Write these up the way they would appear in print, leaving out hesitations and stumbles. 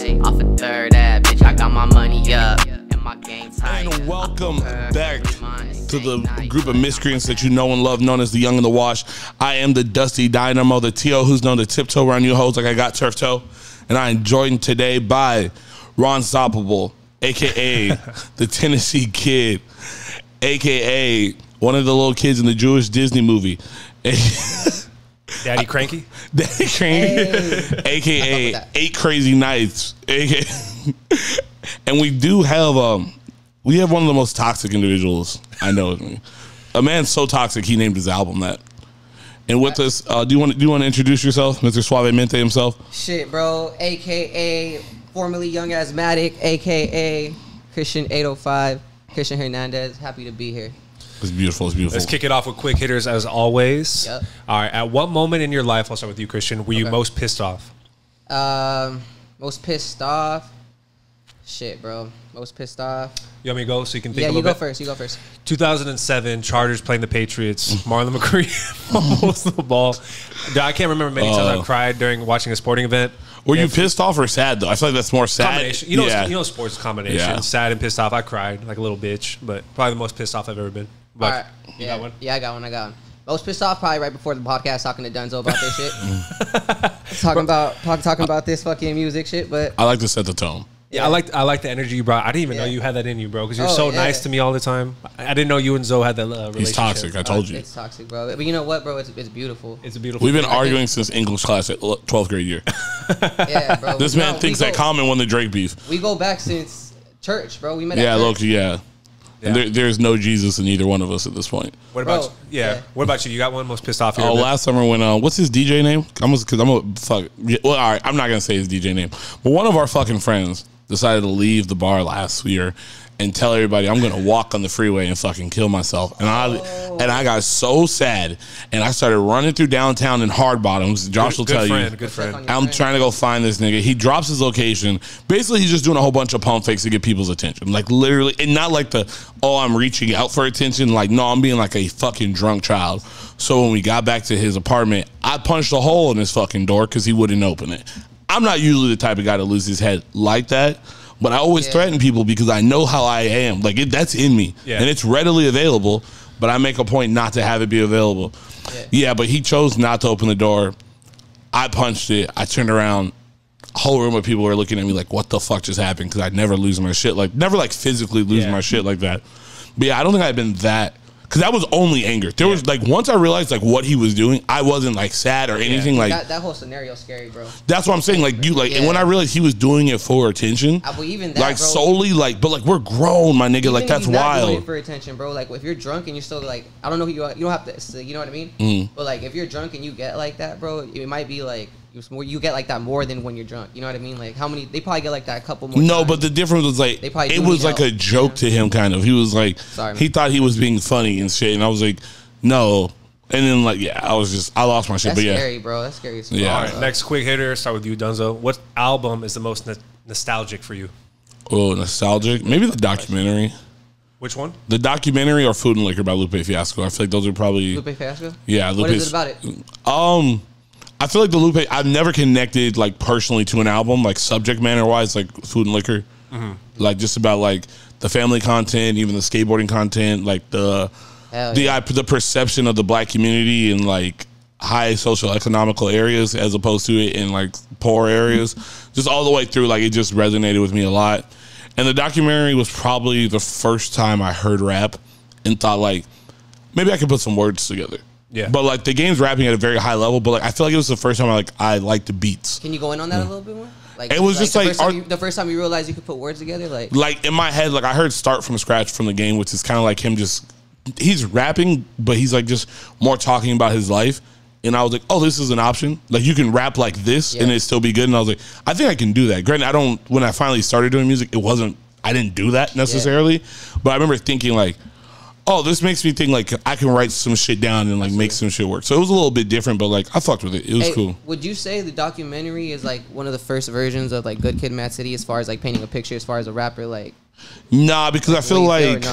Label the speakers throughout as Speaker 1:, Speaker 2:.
Speaker 1: Off a third ad, bitch, I got my money up. And my game tight.
Speaker 2: And welcome back to the group of miscreants that you know and love, known as the Young and the Wash. I am the Dusty Dynamo, the T.O. who's known to tiptoe around you hoes like I got turf toe. And I am joined today by Ron Stoppable, a.k.a. the Tennessee Kid, a.k.a. one of the little kids in the Jewish Disney movie.
Speaker 3: Daddy Cranky?
Speaker 2: Daddy Cranky, a.k.a. 8 Crazy Nights, a.k.a. And we do have we have one of the most toxic individuals I know. A man so toxic he named his album that. And with us, do you want to introduce yourself, Mr. Suavemente himself?
Speaker 4: Shit, bro. AKA formerly Young Asthmatic, AKA Cristian805, Cristian Hernandez. Happy to be here.
Speaker 2: It's beautiful. It's beautiful.
Speaker 3: Let's kick it off with quick hitters as always.
Speaker 4: Yep.
Speaker 3: All right. At what moment in your life, I'll start with you, Cristian, were you most pissed off?
Speaker 4: Most pissed off. Shit, bro. Most pissed off.
Speaker 3: You want me to go so you can think a
Speaker 4: Yeah,
Speaker 3: little
Speaker 4: you go
Speaker 3: bit?
Speaker 4: first. You go first.
Speaker 3: 2007, Chargers playing the Patriots. Marlon McCree fumbles the ball. Dude, I can't remember many times I've cried during watching a sporting event.
Speaker 2: Were you pissed off or sad, though? I feel like that's more sad.
Speaker 3: Combination. You know sports combination.
Speaker 2: Yeah.
Speaker 3: Sad and pissed off. I cried like a little bitch, but probably the most pissed off I've ever been. But
Speaker 4: All right.
Speaker 3: you got one?
Speaker 4: Yeah, I got one. Most pissed off probably right before the podcast talking to Dunzo about this shit. talking about this fucking music shit, but
Speaker 2: I like to set the tone.
Speaker 3: Yeah, I like the energy you brought. I didn't even know you had that in you, bro, because you're so nice to me all the time. I didn't know you and Zoe had that relationship.
Speaker 2: He's toxic. I told you.
Speaker 4: It's toxic, bro. But you know what, bro? It's beautiful.
Speaker 3: It's a beautiful
Speaker 2: We've been
Speaker 3: thing.
Speaker 2: arguing since English class at 12th grade year.
Speaker 4: Yeah, bro.
Speaker 2: This man thinks that Common won the Drake beef.
Speaker 4: We go back since church, bro. We met at
Speaker 2: Yeah,
Speaker 4: church.
Speaker 2: look, yeah. And there's no Jesus in either one of us at this point.
Speaker 3: What about
Speaker 4: Bro,
Speaker 3: you? Yeah. What about you? You got one most pissed off?
Speaker 2: Oh, last summer when what's his DJ name? Fuck. Yeah, well, all right, I'm not gonna say his DJ name, but one of our fucking friends decided to leave the bar last year and tell everybody I'm gonna walk on the freeway and fucking kill myself. And I got so sad, and I started running through downtown in hard bottoms. Josh will tell you.
Speaker 3: Good friend.
Speaker 2: I'm trying to go find this nigga. He drops his location. Basically, he's just doing a whole bunch of pump fakes to get people's attention. Like, literally, and not like I'm reaching out for attention. Like, no, I'm being like a fucking drunk child. So when we got back to his apartment, I punched a hole in his fucking door because he wouldn't open it. I'm not usually the type of guy to lose his head like that, but I always threaten people because I know how I am. Like, that's in me, and it's readily available, but I make a point not to have it be available. Yeah, but he chose not to open the door. I punched it. I turned around. A whole room of people were looking at me like, what the fuck just happened? Because I'd never lose my shit. Like, never like physically lose my shit like that. But yeah, I don't think I'd been that. Because that was only anger. There was like, once I realized like what he was doing, I wasn't like sad or anything. Like
Speaker 4: that whole scenario scary, bro.
Speaker 2: That's what I'm saying. Like and when I realized he was doing it for attention,
Speaker 4: I believe in that,
Speaker 2: like
Speaker 4: bro.
Speaker 2: Solely, like, but like we're grown, my nigga.
Speaker 4: Even
Speaker 2: like
Speaker 4: if
Speaker 2: that's
Speaker 4: he's not
Speaker 2: wild.
Speaker 4: doing it for attention, bro. Like if you're drunk and you're still like, I don't know who you are. You don't have to. You know what I mean?
Speaker 2: Mm.
Speaker 4: But like if you're drunk and you get like that, bro, it might be like you get like that more than when you're drunk. You know what I mean? Like how many? They probably get like that a couple more.
Speaker 2: No,
Speaker 4: times.
Speaker 2: but the difference was like it was like a joke to him, kind of. He was like, he thought he was being funny and shit, and I was like, no. And then like I lost my shit.
Speaker 4: That's
Speaker 2: but
Speaker 4: scary, bro. That's scary.
Speaker 2: Yeah.
Speaker 3: All right, next quick hitter. Start with you, Dunzo. What album is the most nostalgic for you?
Speaker 2: Oh, nostalgic? Maybe the documentary.
Speaker 3: Which one?
Speaker 2: The documentary or Food and Liquor by Lupe Fiasco. I feel like those are probably
Speaker 4: Lupe Fiasco.
Speaker 2: Yeah, Lupe.
Speaker 4: What is it about it?
Speaker 2: I feel like the Lupe. I've never connected like personally to an album like subject matter wise like Food and Liquor. Like just about like the family content, even the skateboarding content, like the perception of the black community in like high social economical areas as opposed to it in like poor areas. Just all the way through, like it just resonated with me a lot. And the documentary was probably the first time I heard rap and thought like maybe I could put some words together. Yeah. But like the game's rapping at a very high level, but like I feel like it was the first time I liked the beats.
Speaker 4: Can you go in on that a little bit more? Like
Speaker 2: it was just like
Speaker 4: the first time you realized you could put words together,
Speaker 2: like in my head, like I heard Start From Scratch from the game, which is kind of like him he's rapping, but he's like just more talking about his life. And I was like, oh, this is an option. Like you can rap like this and it still be good. And I was like, I think I can do that. Granted, when I finally started doing music, I didn't do that necessarily. But I remember thinking like, oh, this makes me think like I can write some shit down and like make some shit work. So it was a little bit different, but like I fucked with it. It was cool.
Speaker 4: Would you say the documentary is like one of the first versions of like Good Kid, Mad City as far as like painting a picture as far as a rapper? Like,
Speaker 2: nah, because I feel like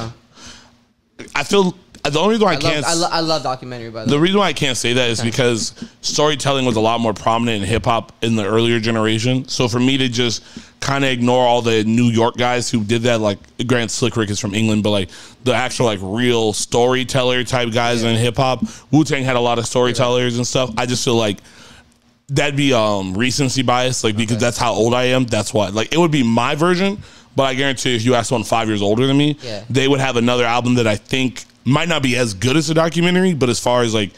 Speaker 2: the only reason why I can't.
Speaker 4: I love documentary, by the way.
Speaker 2: The reason why I can't say that is because storytelling was a lot more prominent in hip hop in the earlier generation. So for me to just kind of ignore all the New York guys who did that, like Grant Slick Rick is from England, but like the actual like real storyteller type guys in hip hop, Wu-Tang had a lot of storytellers and stuff. I just feel like that'd be recency bias, like because that's how old I am. That's why, like, it would be my version, but I guarantee if you ask someone 5 years older than me, they would have another album that I think might not be as good as a documentary, but as far as like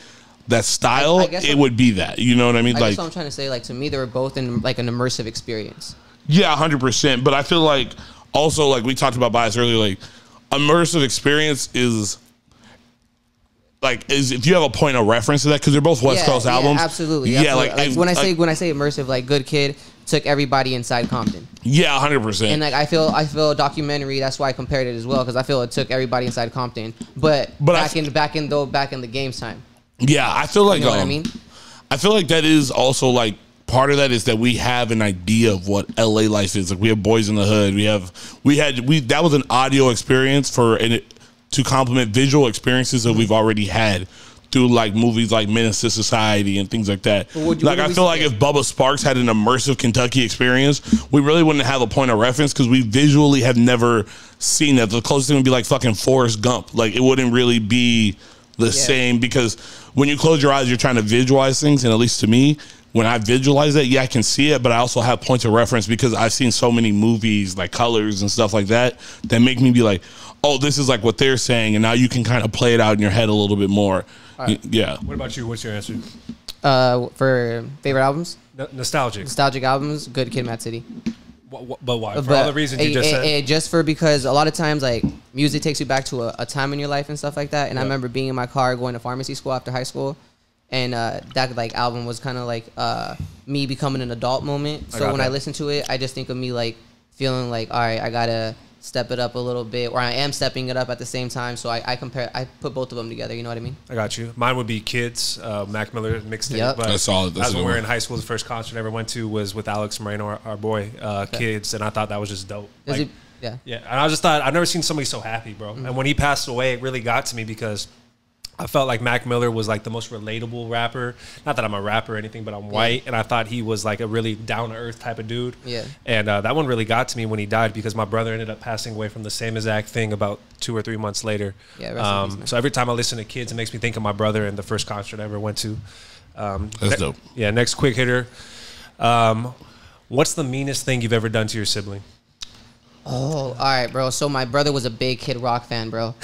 Speaker 2: that style, it would be that. You know what I mean?
Speaker 4: I guess what I'm trying to say, like, to me, they were both in like an immersive experience.
Speaker 2: Yeah, 100%. But I feel like also, like we talked about bias earlier, like immersive experience is if you have a point of reference to that, because they're both West Coast albums.
Speaker 4: Absolutely.
Speaker 2: Yeah,
Speaker 4: like when I say immersive, like Good Kid took everybody inside Compton.
Speaker 2: Yeah, 100%.
Speaker 4: And like I feel a documentary. That's why I compared it as well, because I feel it took everybody inside Compton. But back in the game's time.
Speaker 2: Yeah, I feel like
Speaker 4: you know what I mean.
Speaker 2: I feel like that is also like part of that is that we have an idea of what LA life is. Like we have Boys in the Hood. That was an audio experience to complement visual experiences that we've already had through like movies like Menace to Society and things like that. Like I feel like if Bubba Sparks had an immersive Kentucky experience, we really wouldn't have a point of reference because we visually have never seen that. The closest thing would be like fucking Forrest Gump. Like it wouldn't really be the same, because when you close your eyes, you're trying to visualize things, and at least to me, when I visualize that, I can see it, but I also have points of reference because I've seen so many movies like Colors and stuff like that make me be like, oh, this is like what they're saying, and now you can kind of play it out in your head a little bit more. Right. Yeah.
Speaker 3: What about you? What's your answer?
Speaker 4: For favorite albums?
Speaker 3: Nostalgic
Speaker 4: albums, Good Kid, Mad City.
Speaker 3: But why? For all the reasons you just said?
Speaker 4: Just because a lot of times, like, music takes you back to a time in your life and stuff like that. And I remember being in my car going to pharmacy school after high school. And that like album was kind of like me becoming an adult moment. So when I listen to it, I just think of me like feeling like, all right, I gotta step it up a little bit, or I am stepping it up at the same time. So I put both of them together. You know what I mean? I
Speaker 3: got you. Mine would be Kids, Mac Miller mixtape.
Speaker 4: Yep.
Speaker 3: But
Speaker 2: that's solid. That's
Speaker 3: when we were in high school, the first concert I ever went to was with Alex Moreno, our boy, Kids, and I thought that was just dope.
Speaker 4: Yeah.
Speaker 3: And I just thought, I've never seen somebody so happy, bro. And when he passed away, it really got to me because I felt like Mac Miller was like the most relatable rapper. Not that I'm a rapper or anything, but I'm white, and I thought he was like a really down-to-earth type of dude.
Speaker 4: Yeah.
Speaker 3: And that one really got to me when he died because my brother ended up passing away from the same exact thing about 2 or 3 months later.
Speaker 4: Yeah, rest in peace, man.
Speaker 3: So every time I listen to Kids, it makes me think of my brother and the first concert I ever went to.
Speaker 2: That's dope.
Speaker 3: Yeah, next quick hitter. What's the meanest thing you've ever done to your sibling?
Speaker 4: Oh, all right, bro. So my brother was a big Kid Rock fan, bro.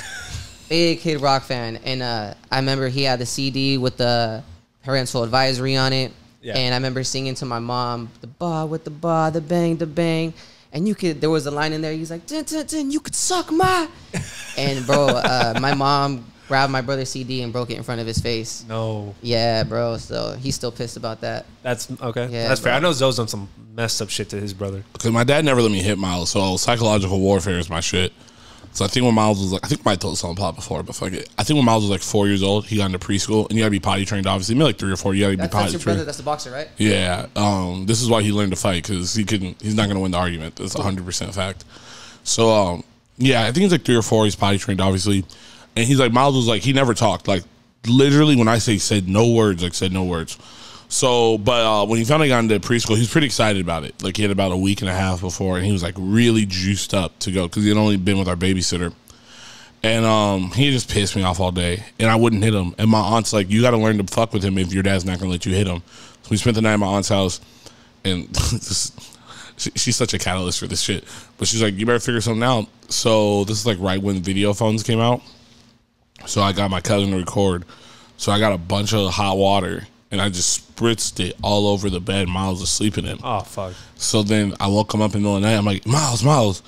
Speaker 4: Big Kid Rock fan. And I remember he had the CD with the parental advisory on it. Yeah. And I remember singing to my mom, the ba with the ba, the bang, the bang. And there was a line in there, he's like, dun, dun, dun, you could suck my. And bro, my mom grabbed my brother's CD and broke it in front of his face.
Speaker 3: No.
Speaker 4: Yeah, bro. So he's still pissed about that.
Speaker 3: That's okay.
Speaker 4: Yeah,
Speaker 3: that's
Speaker 4: bro.
Speaker 3: fair. I know Zoe's done some messed up shit to his brother.
Speaker 2: Because my dad never let me hit Miles, so psychological warfare is my shit. So I think when Miles was like, I think I might told this on the pod before, but fuck it. I think when Miles was like 4 years old, he got into preschool, and you gotta be potty trained. Obviously, maybe like 3 or 4. You gotta be potty trained.
Speaker 4: That's your brother. That's the boxer, right?
Speaker 2: Yeah. This is why he learned to fight, because he's not gonna win the argument. That's 100% fact. So yeah, I think he's like 3 or 4. He's potty trained, obviously, and he's like Miles was like he never talked. Like literally, when I say said no words, like said no words. So, but when he finally got into preschool, he was pretty excited about it. Like he had about a week and a half before, and he was like really juiced up to go because he had only been with our babysitter. And he just pissed me off all day, and I wouldn't hit him. And my aunt's like, you got to learn to fuck with him if your dad's not going to let you hit him. So we spent the night at my aunt's house, and she's such a catalyst for this shit. But she's like, you better figure something out. So this is like right when video phones came out. So I got my cousin to record. So I got a bunch of hot water, and I just spritzed it all over the bed Miles was sleeping in.
Speaker 3: Oh, fuck.
Speaker 2: So then I woke him up in the middle of the night. I'm like, Miles,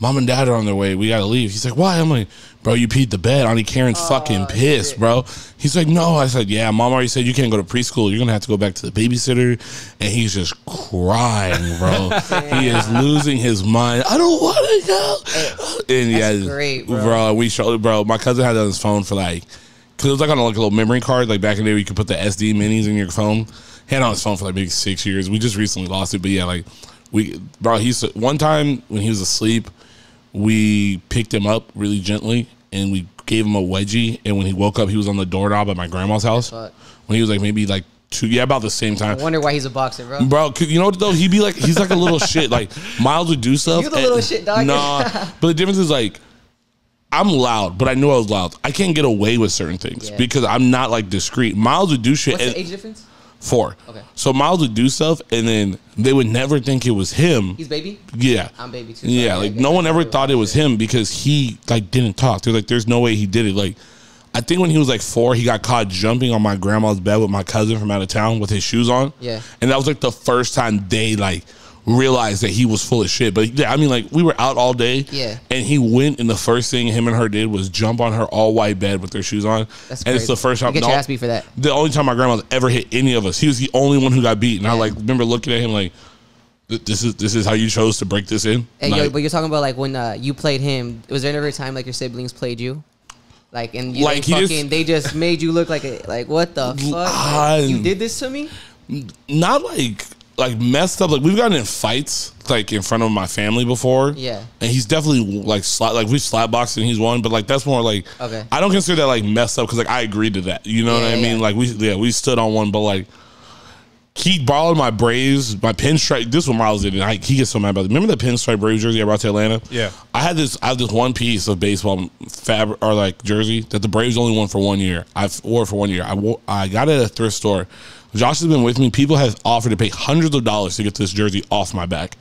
Speaker 2: Mom and Dad are on their way. We gotta leave. He's like, why? I'm like, bro, you peed the bed. Auntie Karen's fucking pissed, bro. He's like, no. I said, yeah, Mom already said you can't go to preschool. You're gonna have to go back to the babysitter. And he's just crying, bro. He is losing his mind. I don't want to go. And
Speaker 4: That's great, bro.
Speaker 2: My cousin had it on his phone for like, because it was like on like a little memory card, like back in the day where you could put the SD minis in your phone. He had it on his phone for like maybe 6 years. We just recently lost it, but yeah, like one time when he was asleep, we picked him up really gently and we gave him a wedgie, and when he woke up, he was on the doorknob at my grandma's house. When he was like maybe like 2, about the same time.
Speaker 4: I wonder why he's a boxer, bro.
Speaker 2: Bro, you know what though? He'd be like, he's like a little shit. Like Miles would do stuff.
Speaker 4: You're the little shit, dog.
Speaker 2: Nah, but the difference is like, I'm loud, but I knew I was loud. I can't get away with certain things because I'm not like discreet. Miles would do shit.
Speaker 4: What's the age difference?
Speaker 2: 4.
Speaker 4: Okay.
Speaker 2: So Miles would do stuff, and then they would never think it was him.
Speaker 4: He's baby?
Speaker 2: Yeah.
Speaker 4: I'm baby too. So
Speaker 2: yeah, like no one ever thought it was him because he like didn't talk. They're like, there's no way he did it. Like, I think when he was like 4, he got caught jumping on my grandma's bed with my cousin from out of town with his shoes on.
Speaker 4: Yeah.
Speaker 2: And that was like the first time they like realized that he was full of shit. But yeah, I mean, like we were out all day.
Speaker 4: Yeah.
Speaker 2: And he went, and the first thing him and her did was jump on her all white bed with their shoes on.
Speaker 4: That's
Speaker 2: and
Speaker 4: crazy.
Speaker 2: it's the first time.
Speaker 4: You get your ass beat for that.
Speaker 2: The only time my grandma's ever hit any of us. He was the only one who got beat. And I like remember looking at him like, this is how you chose to break this in.
Speaker 4: Hey,
Speaker 2: like,
Speaker 4: yo, but you're talking about like when you played him. Was there ever a time like your siblings played you? Like, and you
Speaker 2: like
Speaker 4: they just made you look like what the fuck? Like, you did this to me?
Speaker 2: Not like messed up. Like we've gotten in fights like in front of my family before.
Speaker 4: Yeah. And
Speaker 2: he's definitely like we've slap boxed and he's won, but like that's more like
Speaker 4: okay.
Speaker 2: I don't consider that like messed up because like I agreed to that. You know what I mean? Like we stood on one, but like he borrowed my Braves, my pinstripe. This is what Miles did, and he gets so mad about it. Remember the pinstripe Braves jersey I brought to Atlanta?
Speaker 3: Yeah.
Speaker 2: I have this one piece of baseball fabric or like jersey that the Braves only won for 1 year. I wore it for 1 year. I got it at a thrift store. Josh has been with me. People have offered to pay hundreds of dollars to get this jersey off my back.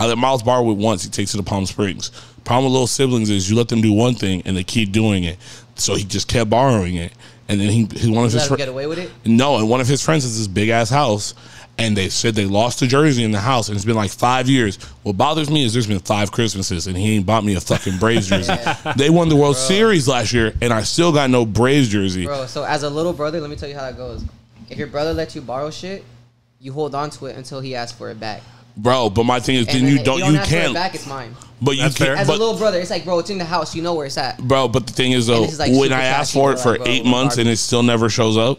Speaker 2: I let Miles borrow it once. He takes it to Palm Springs. Problem with little siblings is you let them do one thing and they keep doing it. So he just kept borrowing it. And then he one of his
Speaker 4: friends get away with it?
Speaker 2: No, and one of his friends has this big ass house, and they said they lost the jersey in the house, and it's been like 5 years. What bothers me is there's been 5 Christmases, and he ain't bought me a fucking Braves jersey. They won the World Series last year, and I still got no Braves jersey.
Speaker 4: Bro, so as a little brother, let me tell you how that goes. If your brother lets you borrow shit, you hold on to it until he asks for it back.
Speaker 2: Bro, but my thing is,
Speaker 4: and
Speaker 2: then you don't, you
Speaker 4: ask
Speaker 2: can't.
Speaker 4: For it back, it's mine.
Speaker 2: But you can't.
Speaker 4: As a little brother, it's like, bro, it's in the house. You know where it's at.
Speaker 2: Bro, but the thing is, though,
Speaker 4: like
Speaker 2: when I ask for it for 8 months and it still never shows up,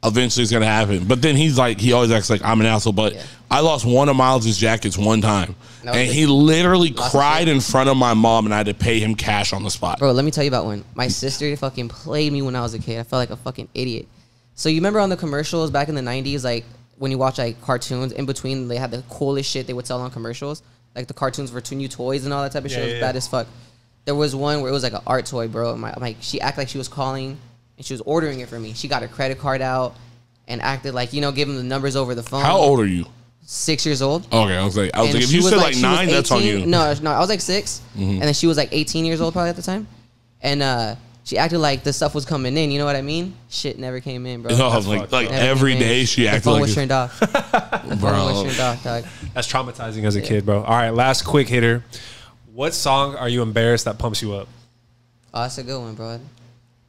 Speaker 2: eventually it's gonna happen. But then he always acts like I'm an asshole. But I lost one of Miles' jackets one time, and he literally cried in front of my mom, and I had to pay him cash on the spot.
Speaker 4: Bro, let me tell you about one. My sister fucking played me when I was a kid. I felt like a fucking idiot. So you remember on the commercials back in the 90s, like when you watch like cartoons, in between they had the coolest shit they would sell on commercials, like the cartoons for new toys and all that type of shit. It was bad as fuck. There was one where it was like an art toy, bro. She acted like she was calling and she was ordering it for me. She got her credit card out and acted like, giving the numbers over the phone.
Speaker 2: How old are you?
Speaker 4: 6 years old.
Speaker 2: Okay, I was like, if you said like 9, that's on you.
Speaker 4: No, I was like 6, and then she was like 18 years old probably at the time, and she acted like the stuff was coming in. You know what I mean? Shit never came in, bro.
Speaker 2: No, like every day she acted like
Speaker 4: the phone was turned off. The phone was turned off, dog.
Speaker 3: That's traumatizing as a kid, bro. All right, last quick hitter. What song are you embarrassed that pumps you up?
Speaker 4: Oh, that's a good one, bro.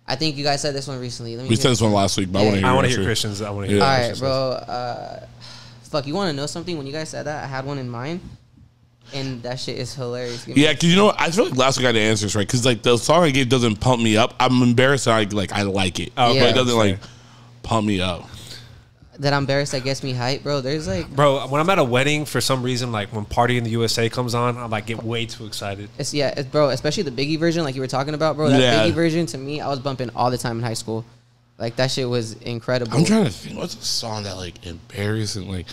Speaker 4: I think you guys said this one recently.
Speaker 2: We said this one last week, but I want to hear
Speaker 3: Christian's. I want to hear.
Speaker 4: All right, bro. Fuck, you want to know something? When you guys said that, I had one in mind, and that shit is hilarious.
Speaker 2: Yeah, because you know what? I feel like last week I had the answers right. Because like the song I gave doesn't pump me up. I'm embarrassed that I like it.
Speaker 3: Oh,
Speaker 2: but it doesn't like pump me up.
Speaker 4: That I'm embarrassed that gets me hype, bro. There's like,
Speaker 3: bro, when I'm at a wedding, for some reason, like when Party in the USA comes on, I'm like get way too excited.
Speaker 4: Bro, especially the Biggie version, like you were talking about, bro. That Biggie version, to me, I was bumping all the time in high school. Like that shit was incredible.
Speaker 2: I'm trying to think, what's a song that like embarrassing? Like,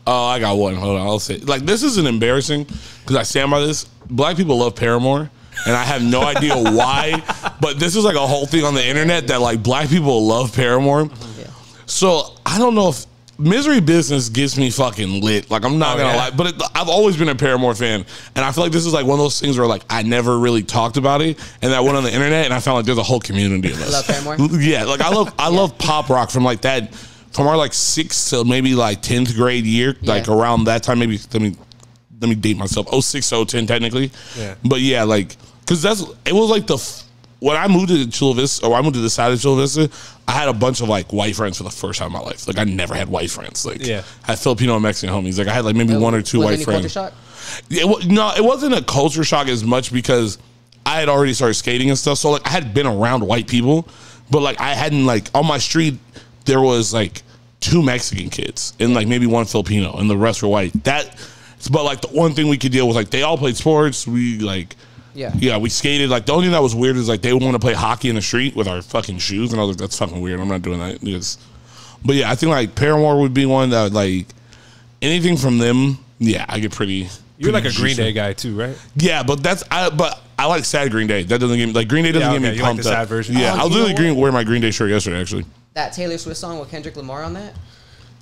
Speaker 2: oh, I got one. Hold on, I'll say like this isn't embarrassing because I stand by this. Black people love Paramore. And I have no idea why, but this is like a whole thing on the internet that like black people love Paramore. Yeah. So I don't know if Misery Business gets me fucking lit. Like I'm not gonna lie, but I've always been a Paramore fan, and I feel like this is like one of those things where like I never really talked about it, and that went on the internet, and I found like there's a whole community of us.
Speaker 4: Love Paramore.
Speaker 2: Yeah, like I love pop rock from like that, from our like 6th to maybe like 10th grade year, like around that time. Maybe let me date myself. 06 to 010 technically. Yeah. But yeah, like because it was like when I moved to Chula Vista, or I moved to the side of Chula Vista, I had a bunch of like white friends for the first time in my life. Like I never had white friends. Like I had Filipino and Mexican homies. Like I had like maybe 1 or 2 white friends.
Speaker 4: Culture shock?
Speaker 2: No, it wasn't a culture shock as much because I had already started skating and stuff. So like I had been around white people, but like I hadn't like on my street there was like 2 Mexican kids and like maybe 1 Filipino and the rest were white. But like the one thing we could deal with, like they all played sports. We like Yeah, we skated. Like, the only thing that was weird is, like, they would want to play hockey in the street with our fucking shoes. And I was like, that's fucking weird. I'm not doing that. But, yeah, I think, like, Paramore would be one that, like, anything from them, yeah, I get pretty...
Speaker 3: You're like a
Speaker 2: juicy.
Speaker 3: Green Day guy, too, right?
Speaker 2: Yeah, but I like sad Green Day. That doesn't get me... Like, Green Day doesn't get me
Speaker 3: you
Speaker 2: pumped
Speaker 3: like the
Speaker 2: up.
Speaker 3: sad version?
Speaker 2: Yeah, I was literally wearing my Green Day shirt yesterday, actually.
Speaker 4: That Taylor Swift song with Kendrick Lamar on that.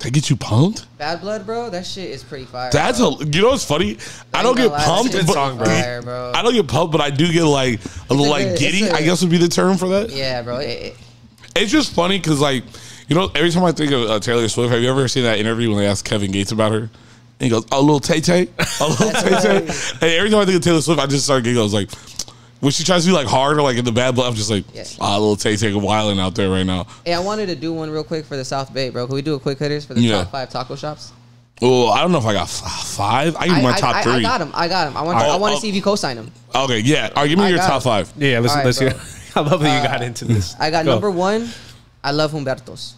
Speaker 2: That get you pumped?
Speaker 4: Bad Blood, bro. That shit is pretty fire.
Speaker 2: That's
Speaker 4: bro.
Speaker 2: you know what's funny? I don't get pumped,
Speaker 3: Good
Speaker 2: but
Speaker 3: song, bro.
Speaker 4: Fire, bro.
Speaker 2: I don't get pumped, but I do get like a little like giddy. I guess would be the term for that.
Speaker 4: Yeah, bro.
Speaker 2: It's just funny because like every time I think of Taylor Swift, have you ever seen that interview when they asked Kevin Gates about her? And he goes, "A little Tay Tay, a little Tay Tay." And every time I think of Taylor Swift, I just start giggling. Like when she tries to be like hard or like in the Bad Blood, I'm just like, a little Tay Tay wilding out there right now.
Speaker 4: Hey, I wanted to do one real quick for the South Bay, bro. Can we do a quick hitters for the top 5 taco shops?
Speaker 2: Oh, I don't know if I got 5. I give you my top 3.
Speaker 4: I got him. I want to see if you co-sign them.
Speaker 2: Okay, yeah. All right, give me your top 5.
Speaker 3: Yeah, let's hear. I love that you got into this.
Speaker 4: I got number 1. I love Humberto's.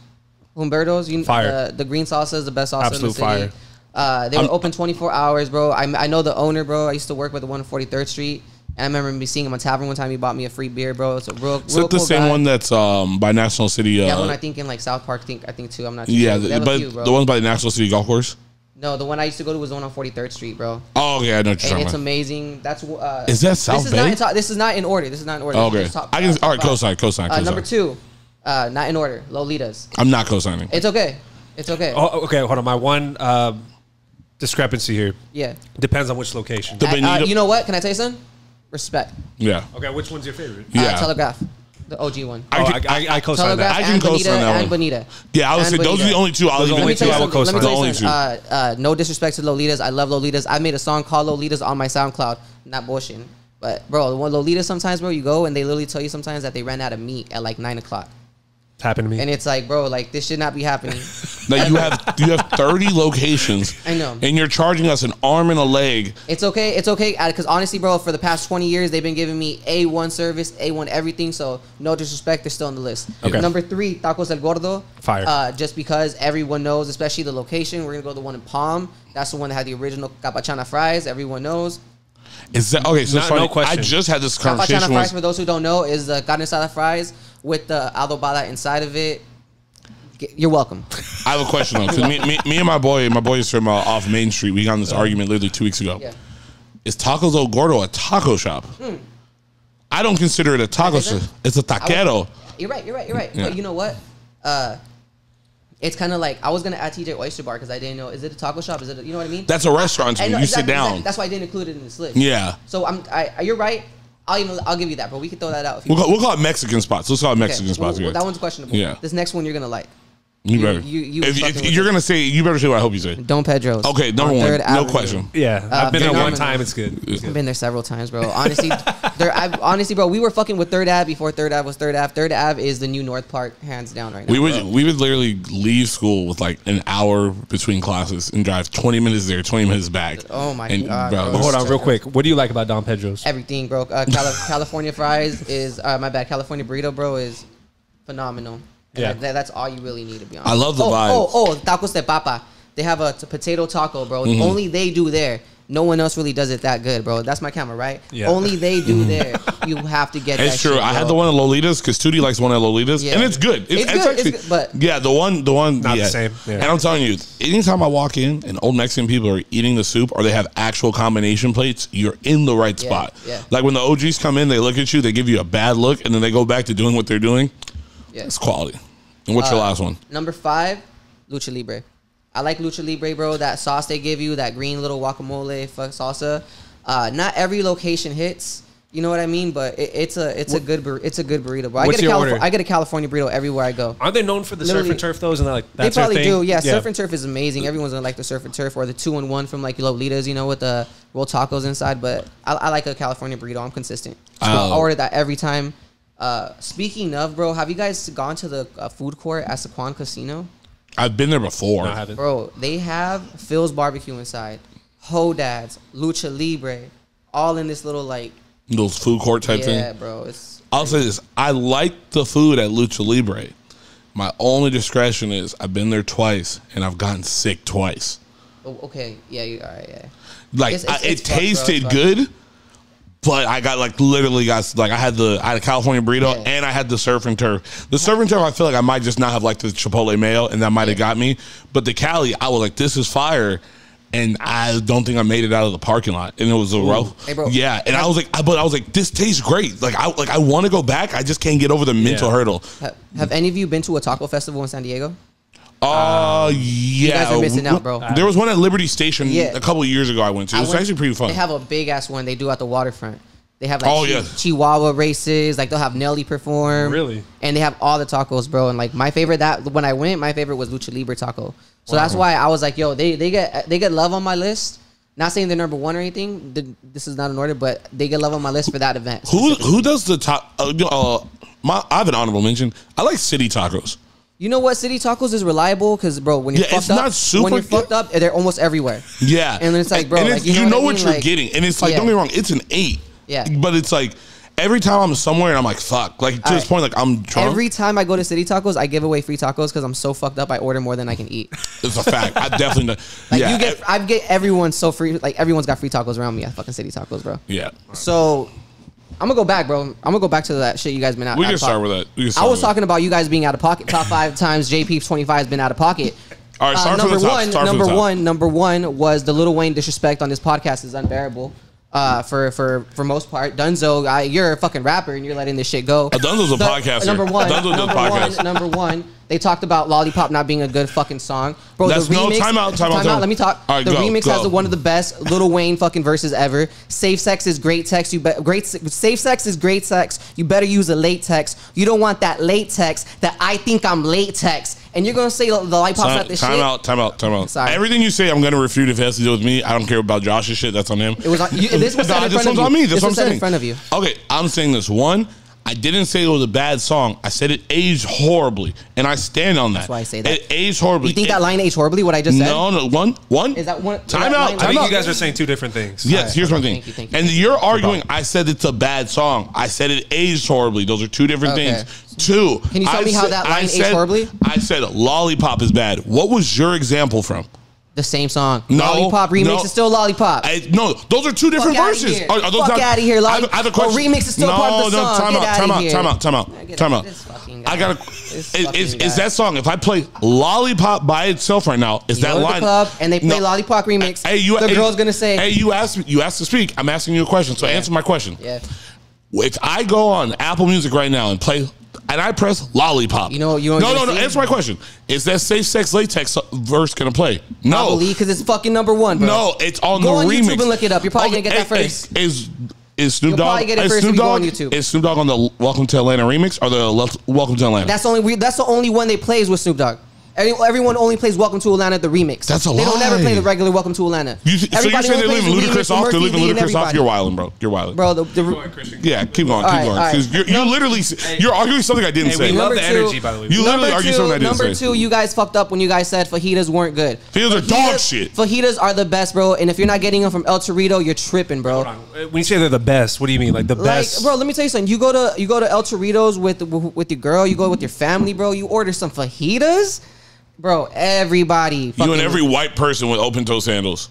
Speaker 4: Humberto's,
Speaker 3: fire.
Speaker 4: The green salsa is the best salsa
Speaker 3: Absolute
Speaker 4: in the city.
Speaker 3: Fire.
Speaker 4: They were open 24 hours, bro. I know the owner, bro. I used to work with the one on 43rd Street. And I remember me seeing him on Tavern one time. He bought me a free beer, bro. It's a real
Speaker 2: Is that the
Speaker 4: cool
Speaker 2: same
Speaker 4: guy.
Speaker 2: one that's by National City?
Speaker 4: Yeah, one I think in like South Park. I think too. I'm not too
Speaker 2: yeah,
Speaker 4: sure.
Speaker 2: but the one by the National City Golf Course?
Speaker 4: No, the one I used to go to was the one on 43rd Street, bro.
Speaker 2: Oh, yeah, I know what you're
Speaker 4: And
Speaker 2: talking
Speaker 4: it's
Speaker 2: about.
Speaker 4: amazing. That's
Speaker 2: Is that South Bay?
Speaker 4: This is not in order.
Speaker 2: Okay. All right, co-sign.
Speaker 4: Number 2, not in order. Lolitas.
Speaker 2: I'm not co-signing.
Speaker 4: It's okay.
Speaker 3: Oh, okay, hold on. My one discrepancy here.
Speaker 4: Yeah.
Speaker 3: Depends on which location.
Speaker 4: You know what? Can I tell you something? Respect.
Speaker 2: Yeah.
Speaker 3: Okay, which one's your favorite?
Speaker 2: Yeah.
Speaker 4: Telegraph. The OG one.
Speaker 3: I co-sign that.
Speaker 2: I can co-sign that one.
Speaker 4: And Bonita.
Speaker 2: Yeah, I would say those are the only two. I'll even
Speaker 3: Let me
Speaker 2: two.
Speaker 3: tell you
Speaker 4: something. No disrespect to Lolitas. I love Lolitas. I made a song called Lolitas on my SoundCloud. Not bullshitting. But, bro, when Lolitas sometimes, bro, you go and they literally tell you sometimes that they ran out of meat at like 9 o'clock.
Speaker 3: Happened to me.
Speaker 4: And it's like, bro, like this should not be happening.
Speaker 2: Now you have 30 locations.
Speaker 4: I know.
Speaker 2: And you're charging us an arm and a leg.
Speaker 4: It's okay. Because honestly, bro, for the past 20 years, they've been giving me A1 service, A1 everything. So no disrespect, they're still on the list.
Speaker 3: Okay.
Speaker 4: Number 3, Tacos El Gordo.
Speaker 3: Fire.
Speaker 4: Just because everyone knows, especially the location. We're going to go to the one in Palm. That's the one that had the original capachana fries. Everyone knows.
Speaker 2: Is that okay? So it's funny.
Speaker 3: No question.
Speaker 2: I just had this conversation.
Speaker 4: Capachana fries, for those who don't know, is the carne asada fries with the adobada inside of it. You're welcome.
Speaker 2: I have a question though. 'Cause me and my boy is from off Main Street. We got in this argument literally 2 weeks ago.
Speaker 4: Yeah.
Speaker 2: Is Tacos El Gordo a taco shop? I don't consider it a taco shop. It's a taquero.
Speaker 4: You're right.
Speaker 2: Yeah.
Speaker 4: But you know what? It's kind of like I was gonna add TJ Oyster Bar because I didn't know. Is it a taco shop? Is it? You know what I mean?
Speaker 2: That's a restaurant to me. You sit down.
Speaker 4: Exactly. That's why I didn't include it in this list.
Speaker 2: Yeah.
Speaker 4: So you're right. I'll give you that, but we can throw that out. If you
Speaker 2: We'll call it Mexican spots. Let's call it Mexican spots.
Speaker 4: Well, that one's questionable.
Speaker 2: Yeah.
Speaker 4: This next one you're gonna like.
Speaker 2: You better. If you're gonna say, you better say what I hope you say.
Speaker 4: Don Pedro's.
Speaker 2: Okay, number one, no question.
Speaker 3: Yeah, I've been there one
Speaker 4: phenomenal.
Speaker 3: time. It's good.
Speaker 4: I've been there several times, bro. Honestly, bro, we were fucking with Third Ave before Third Ave was Third Ave. Third Ave is the new North Park, hands down, right now.
Speaker 2: We would literally leave school with like an hour between classes and drive 20 minutes there, 20 minutes back.
Speaker 4: Oh my God,
Speaker 2: bro.
Speaker 4: bro.
Speaker 3: Hold on, real quick. What do you like about Don Pedro's?
Speaker 4: Everything, bro. California fries is California burrito, bro, is phenomenal.
Speaker 3: Yeah.
Speaker 4: That's all you really need, to be honest.
Speaker 2: I love the vibe.
Speaker 4: Tacos de papa. They have a potato taco, bro. Only they do there. No one else really does it that good, bro. That's my camera, right?
Speaker 3: Yeah.
Speaker 4: Only they do there. You have to get that.
Speaker 2: It's true.
Speaker 4: Shit,
Speaker 2: I had
Speaker 4: bro.
Speaker 2: the one at Lolitas because Tootie likes one at Lolitas,
Speaker 4: Yeah.
Speaker 2: and it's good.
Speaker 4: It's good,
Speaker 2: actually,
Speaker 4: it's good, but-
Speaker 2: yeah, the one,
Speaker 3: Not
Speaker 2: yeah.
Speaker 3: the same, yeah.
Speaker 2: And I'm telling you, anytime I walk in and old Mexican people are eating the soup or they have actual combination plates, you're in the right spot.
Speaker 4: Yeah.
Speaker 2: Like when the OGs come in, they look at you, they give you a bad look, and then they go back to doing what they're doing.
Speaker 4: Yeah.
Speaker 2: It's quality. And what's your last one?
Speaker 4: Number 5, Lucha Libre. I like Lucha Libre, bro. That sauce they give you, that green little guacamole salsa. Not every location hits. You know what I mean? But it's a good burrito, bro.
Speaker 3: What's your order?
Speaker 4: I get a California burrito everywhere I go.
Speaker 3: Aren't they known for the surf
Speaker 4: Literally-
Speaker 3: and turf though? Isn't that like
Speaker 4: They
Speaker 3: that's their
Speaker 4: probably
Speaker 3: thing?
Speaker 4: do. Yeah, surf and turf is amazing. Everyone's gonna like the surf and turf or the 2-in-1 from like Lolitas, you know, with the rolled tacos inside. But I like a California burrito. I'm consistent. So I order that every time. Speaking of, bro, have you guys gone to the food court at Saquon Casino?
Speaker 2: I've been there before.
Speaker 3: No, I haven't.
Speaker 4: Bro, they have Phil's Barbecue inside, Hodad's, Lucha Libre, all in this little like.
Speaker 2: Those food court type thing.
Speaker 4: Yeah, bro.
Speaker 2: I'll say this. I like the food at Lucha Libre. My only discretion is I've been there twice and I've gotten sick twice.
Speaker 4: Oh, okay. Yeah. All right. Yeah.
Speaker 2: Like
Speaker 4: It's
Speaker 2: it
Speaker 4: fucked, bro.
Speaker 2: tasted
Speaker 4: It's fucked.
Speaker 2: good, But I got literally got I had a California burrito and I had the surf and turf. The surf and turf, I feel like I might just not have the Chipotle mayo, and that might have got me. But the Cali, I was like, this is fire. And I don't think I made it out of the parking lot, and it was a rough.
Speaker 4: Hey, bro.
Speaker 2: Yeah, and I was like, this tastes great. I want to go back. I just can't get over the mental hurdle.
Speaker 4: Have any of you been to a taco festival in San Diego?
Speaker 2: Yeah.
Speaker 4: You guys are missing out, bro.
Speaker 2: There was one at Liberty Station a couple of years ago I went to. It was actually pretty fun.
Speaker 4: They have a big ass one they do at the waterfront. They have Chihuahua races. They'll have Nelly perform.
Speaker 3: Really?
Speaker 4: And they have all the tacos, bro. And my favorite when I went, my favorite was Lucha Libre taco. So that's why I was like, yo, they get love on my list. Not saying they're number one or anything. This is not in order, but they get love on my list for that event.
Speaker 2: Who does the top? I have an honorable mention. I like City Tacos.
Speaker 4: You know what? City Tacos is reliable because, bro, when you're fucked up, fucked up, they're almost everywhere.
Speaker 2: Yeah,
Speaker 4: and it's like, bro,
Speaker 2: and you know what you're getting, and it's like, don't get me wrong, it's an 8.
Speaker 4: Yeah,
Speaker 2: but it's like every time I'm somewhere and I'm like, fuck, to this point, I'm drunk.
Speaker 4: Every time I go to City Tacos, I give away free tacos because I'm so fucked up. I order more than I can eat.
Speaker 2: It's a fact. I definitely
Speaker 4: I get everyone so free. Everyone's got free tacos around me at fucking City Tacos, bro.
Speaker 2: Yeah.
Speaker 4: So I'm gonna go back, bro. I'm gonna go back to that shit you guys been out.
Speaker 2: We can start with that.
Speaker 4: I was talking about you guys being out of pocket. Top 5 times JP 25 has been out of pocket.
Speaker 2: All right, start from the top.
Speaker 4: Number one was the Lil Wayne disrespect on this podcast is unbearable. For most part, Dunzo, you're a fucking rapper and you're letting this shit go.
Speaker 2: Dunzo's a podcaster.
Speaker 4: Number one, they talked about Lollipop not being a good fucking song, bro.
Speaker 2: That's
Speaker 4: the remix,
Speaker 2: time out.
Speaker 4: Let me talk.
Speaker 2: All right,
Speaker 4: the remix has one of the best Lil Wayne fucking verses ever. Safe sex is great sex. Safe sex is great sex. You better use a latex. You don't want that latex. That I think I'm latex. And you're gonna say the Lollipop's not this shit?
Speaker 2: Time out.
Speaker 4: Sorry.
Speaker 2: Everything you say, I'm gonna refute if it has to do with me. I don't care about Josh's shit. That's on him.
Speaker 4: It was on, this was said in front of you.
Speaker 2: On me.
Speaker 4: This was said in front of you.
Speaker 2: Okay, I'm saying this. One, I didn't say it was a bad song. I said it aged horribly, and I stand on that.
Speaker 4: That's why I say that.
Speaker 2: It aged horribly.
Speaker 4: You think that line aged horribly? What I just said?
Speaker 2: No. One.
Speaker 4: Is that one?
Speaker 2: Time out.
Speaker 3: I think you guys are saying two different things.
Speaker 2: Yes, right, here's my thing. Thank you. And you're arguing. I said it's a bad song. I said it aged horribly. Those are two different things. Two.
Speaker 4: Can you tell me how that line aged horribly?
Speaker 2: I said Lollipop is bad. What was your example from?
Speaker 4: The same song.
Speaker 2: No,
Speaker 4: Lollipop remix is still Lollipop.
Speaker 2: No, those are two different verses.
Speaker 4: Fuck out of here. I have a question. Remix is still part of the song.
Speaker 2: Time out. I gotta. Is that song? If I play Lollipop by itself right now, is that line?
Speaker 4: Club and they play Lollipop remix. The girl's gonna say,
Speaker 2: "Hey, you asked to speak. I'm asking you a question, so answer my question."
Speaker 4: Yeah.
Speaker 2: If I go on Apple Music right now and play. And I press Lollipop.
Speaker 4: No.
Speaker 2: Answer my question. Is that Safe Sex Latex verse gonna play? No.
Speaker 4: Probably because it's fucking number one, bro.
Speaker 2: No, it's on
Speaker 4: go
Speaker 2: the remix.
Speaker 4: Go on YouTube and look it up. You're probably gonna get that first.
Speaker 2: Is Snoop Dogg?
Speaker 4: You'll probably get it first if you go on YouTube.
Speaker 2: Is Snoop Dogg on the Welcome to Atlanta remix or the Welcome to Atlanta?
Speaker 4: That's the only one they plays with Snoop Dogg. Everyone only plays Welcome to Atlanta, the remix.
Speaker 2: That's a lie.
Speaker 4: They don't never play the regular Welcome to Atlanta.
Speaker 2: So you're saying they're leaving Ludacris off? They're leaving Ludacris off? You're wilding, bro. You're wilding.
Speaker 4: Bro,
Speaker 2: yeah, keep going. You're literally, you're arguing something I didn't say.
Speaker 3: We love the energy, by the way.
Speaker 2: You literally argue something I didn't say.
Speaker 4: Number two, you guys fucked up when you guys said fajitas weren't good.
Speaker 2: Fajitas are dog shit.
Speaker 4: Fajitas are the best, bro. And if you're not getting them from El Torito, you're tripping, bro.
Speaker 3: When you say they're the best, what do you mean? Like the best?
Speaker 4: Bro, let me tell you something. You go to El Torito's with your girl, you go with your family, bro. You order some fajitas. Bro, everybody.
Speaker 2: You and every white person with open toe sandals.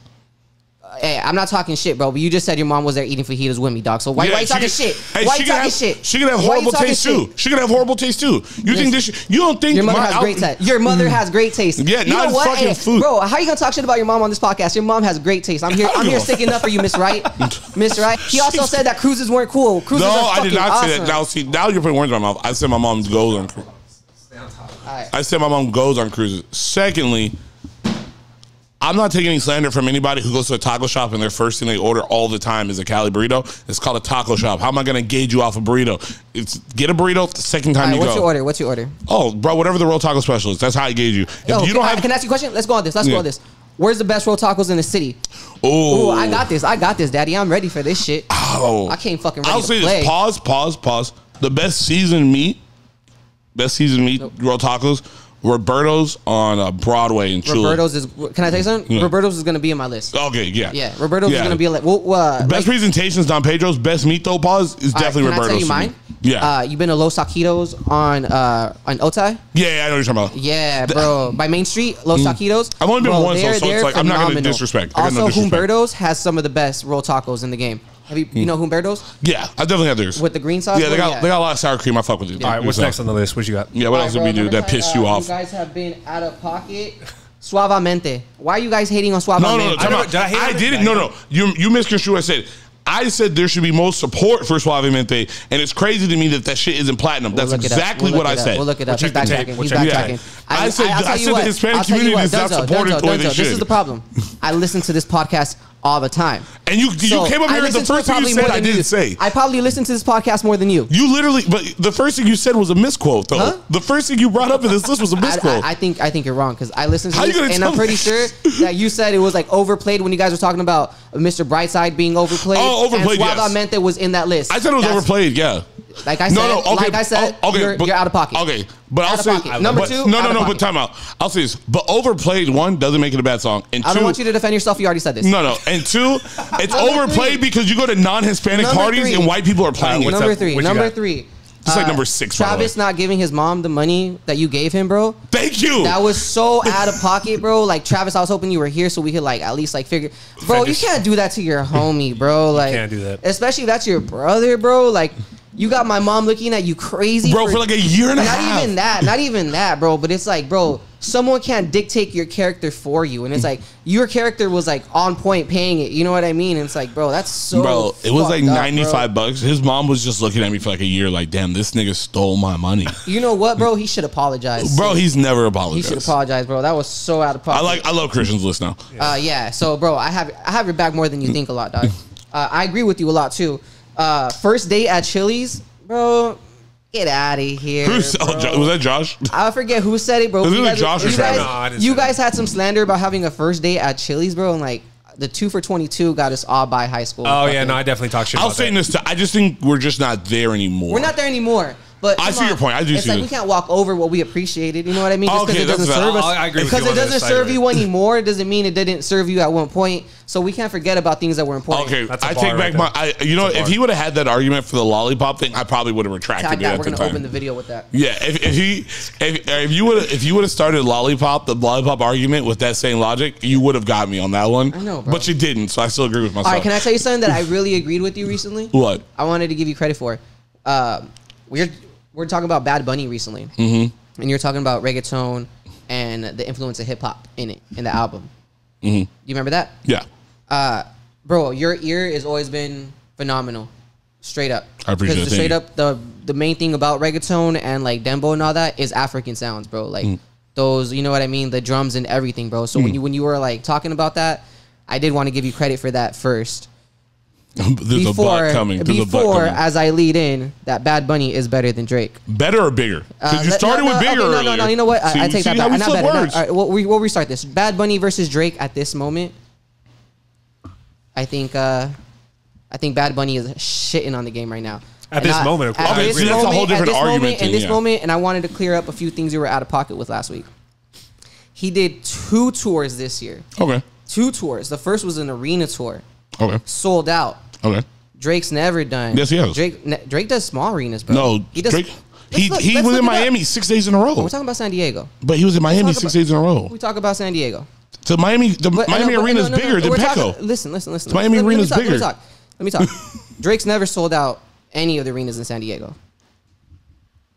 Speaker 4: Hey, I'm not talking shit, bro. But you just said your mom was there eating fajitas with me, dog. So why you talking shit? Why you talking shit?
Speaker 2: She could have horrible taste too. She could have horrible taste too. You think this? You don't think
Speaker 4: your mother has great taste? Your mother has great taste.
Speaker 2: Yeah, not fucking food,
Speaker 4: bro. How you gonna talk shit about your mom on this podcast? Your mom has great taste. I'm here sticking up for you, Miss Wright. Miss Wright. He also said that cruises weren't cool. Cruises are
Speaker 2: I did not
Speaker 4: awesome.
Speaker 2: say that. Now you're putting words in my mouth. I said my mom goes on cruises. I said my mom goes on cruises. Secondly, I'm not taking any slander from anybody who goes to a taco shop and their first thing they order all the time is a Cali burrito. It's called a taco shop. How am I going to gauge you off a burrito? Get a burrito the second time you go.
Speaker 4: What's your order?
Speaker 2: Oh, bro, whatever the roll taco special is. That's how I gauge you. If you don't have,
Speaker 4: can I ask you a question? Let's go on this. Where's the best roll tacos in the city?
Speaker 2: Oh,
Speaker 4: I got this, daddy. I'm ready for this shit.
Speaker 2: Oh,
Speaker 4: I can't fucking ready
Speaker 2: I'll say this. Pause. The best seasoned meat roll tacos. Roberto's on Broadway in Chula.
Speaker 4: Roberto's is. Can I tell you something? Yeah. Roberto's is going to be in my list.
Speaker 2: Okay, yeah.
Speaker 4: Yeah, Roberto's is going to be like.
Speaker 2: Best presentations, Don Pedro's. Best meat though, pause is definitely Roberto's.
Speaker 4: Can I tell you mine?
Speaker 2: Yeah.
Speaker 4: You been to Los Taquitos on Otay?
Speaker 2: Yeah, I know what you're talking about.
Speaker 4: Yeah, bro. By Main Street, Los Taquitos.
Speaker 2: I've only been once, so it's like I'm not going to disrespect.
Speaker 4: Also, Humberto's has some of the best roll tacos in the game. You know Humberto's?
Speaker 2: Yeah, I definitely had theirs.
Speaker 4: With the green sauce?
Speaker 2: Yeah, they got a lot of sour cream. I fuck with it.
Speaker 3: All right, what's next on the list? What you got?
Speaker 2: Yeah, what else did we do that pissed you off?
Speaker 4: You guys have been out of pocket. Suavemente. Why are you guys hating on Suavemente?
Speaker 2: No. I didn't. No. You misconstrued what I said. I said there should be more support for Suavemente, and it's crazy to me that shit isn't platinum. That's exactly what I said.
Speaker 4: We'll look it up. He's backtracking.
Speaker 2: I said the Hispanic community is not supported the way they should.
Speaker 4: This is the problem. I listen to this podcast all the time.
Speaker 2: And you came up here and the first thing you said I didn't say.
Speaker 4: I probably listen to this podcast more than you.
Speaker 2: You literally, but the first thing you said was a misquote, though. Huh? The first thing you brought up in this list was a misquote.
Speaker 4: I think you're wrong because I listened to this and I'm pretty sure that you said it was like overplayed when you guys were talking about Mr. Brightside being overplayed.
Speaker 2: Oh, overplayed,
Speaker 4: and Suavemente was in that list.
Speaker 2: I said it was overplayed, yeah.
Speaker 4: Like I said, you're out of pocket.
Speaker 2: Okay, but I'll say
Speaker 4: number two.
Speaker 2: No, but time out. I'll say this, but overplayed, one, doesn't make it a bad song, and two,
Speaker 4: I don't want you to defend yourself. You already said this.
Speaker 2: No, and two, it's overplayed because you go to non-Hispanic parties and white people are playing it.
Speaker 4: Number three.
Speaker 2: It's like number 6.
Speaker 4: Travis not giving his mom the money that you gave him, bro.
Speaker 2: Thank you.
Speaker 4: That was so out of pocket, bro. Like Travis, I was hoping you were here so we could like at least like figure. Bro, you can't do that to your homie, bro. Like,
Speaker 3: you can't do that,
Speaker 4: especially if that's your brother, bro. Like. You got my mom looking at you crazy.
Speaker 2: Bro, for like a year and a half.
Speaker 4: Not even that, bro. But it's like, bro, someone can't dictate your character for you. And it's like, your character was like on point paying it. You know what I mean? And it's like, bro, that's so
Speaker 2: Bro, it was like $95. His mom was just looking at me for like a year like, damn, this nigga stole my money.
Speaker 4: You know what, bro? He should apologize.
Speaker 2: Bro, he's never apologized.
Speaker 4: He should apologize, bro. That was so out of pocket.
Speaker 2: I love Christian's list now.
Speaker 4: Yeah. So, bro, I have your back more than you think a lot, dog. I agree with you a lot, too. First date at Chili's. Bro, get out of here.
Speaker 2: Was that Josh?
Speaker 4: I forget who said it, bro.
Speaker 2: You
Speaker 4: guys had some slander about having a first date at Chili's, bro, and like the 2 for $22 got us all by high school.
Speaker 3: Oh yeah, no, I definitely talk shit.
Speaker 2: I'll say this. I just think we're just not there anymore.
Speaker 4: We're not there anymore. But
Speaker 2: I see your point. I do
Speaker 4: it's
Speaker 2: see
Speaker 4: like we can't walk over what we appreciated. You know what I mean? Just because
Speaker 2: it
Speaker 4: doesn't serve us.
Speaker 3: I agree with you.
Speaker 4: Because it doesn't serve you anymore doesn't mean it didn't serve you at one point. So we can't forget about things that were important.
Speaker 2: Okay, I take back if he would have had that argument for the lollipop thing, I probably would have retracted it.
Speaker 4: We're gonna open the video with that.
Speaker 2: Yeah, if you would have started the lollipop argument with that same logic, you would have got me on that one.
Speaker 4: I know, bro.
Speaker 2: But you didn't, so I still agree with myself.
Speaker 4: All right, can I tell you something that I really agreed with you recently?
Speaker 2: What?
Speaker 4: I wanted to give you credit for. We're talking about Bad Bunny recently, and you're talking about reggaeton and the influence of hip hop in the album. Do you remember that?
Speaker 2: Yeah.
Speaker 4: Bro, your ear has always been phenomenal, straight up.
Speaker 2: I appreciate it.
Speaker 4: Straight up, the main thing about reggaeton and like dembo and all that is African sounds, bro. Like those, you know what I mean? The drums and everything, bro. So when you were like talking about that, I did want to give you credit for that first.
Speaker 2: There's a butt coming.
Speaker 4: As I lead in, that Bad Bunny is better than Drake.
Speaker 2: Better or bigger? Because you started with bigger earlier.
Speaker 4: No, you know what? I take that back. Not better.
Speaker 2: All
Speaker 4: right, we'll restart this. Bad Bunny versus Drake at this moment. I think Bad Bunny is shitting on the game right now.
Speaker 3: At this moment, of course.
Speaker 2: That's a whole different argument.
Speaker 4: In this moment, and I wanted to clear up a few things you were out of pocket with last week. He did 2 tours this year.
Speaker 2: Okay.
Speaker 4: 2 tours. The first was an arena tour.
Speaker 2: Okay.
Speaker 4: Sold out.
Speaker 2: Okay.
Speaker 4: Drake's never done.
Speaker 2: Yes, he has.
Speaker 4: Drake does small arenas, bro.
Speaker 2: No,
Speaker 4: he does.
Speaker 2: Drake. He was in Miami 6 days in a row.
Speaker 4: We're talking about San Diego.
Speaker 2: But he was in Miami 6 days in a row.
Speaker 4: We talk about San Diego.
Speaker 2: So Miami arena is bigger than Petco.
Speaker 4: Listen.
Speaker 2: The Miami arena is bigger.
Speaker 4: Let me talk. Drake's never sold out any of the arenas in San Diego.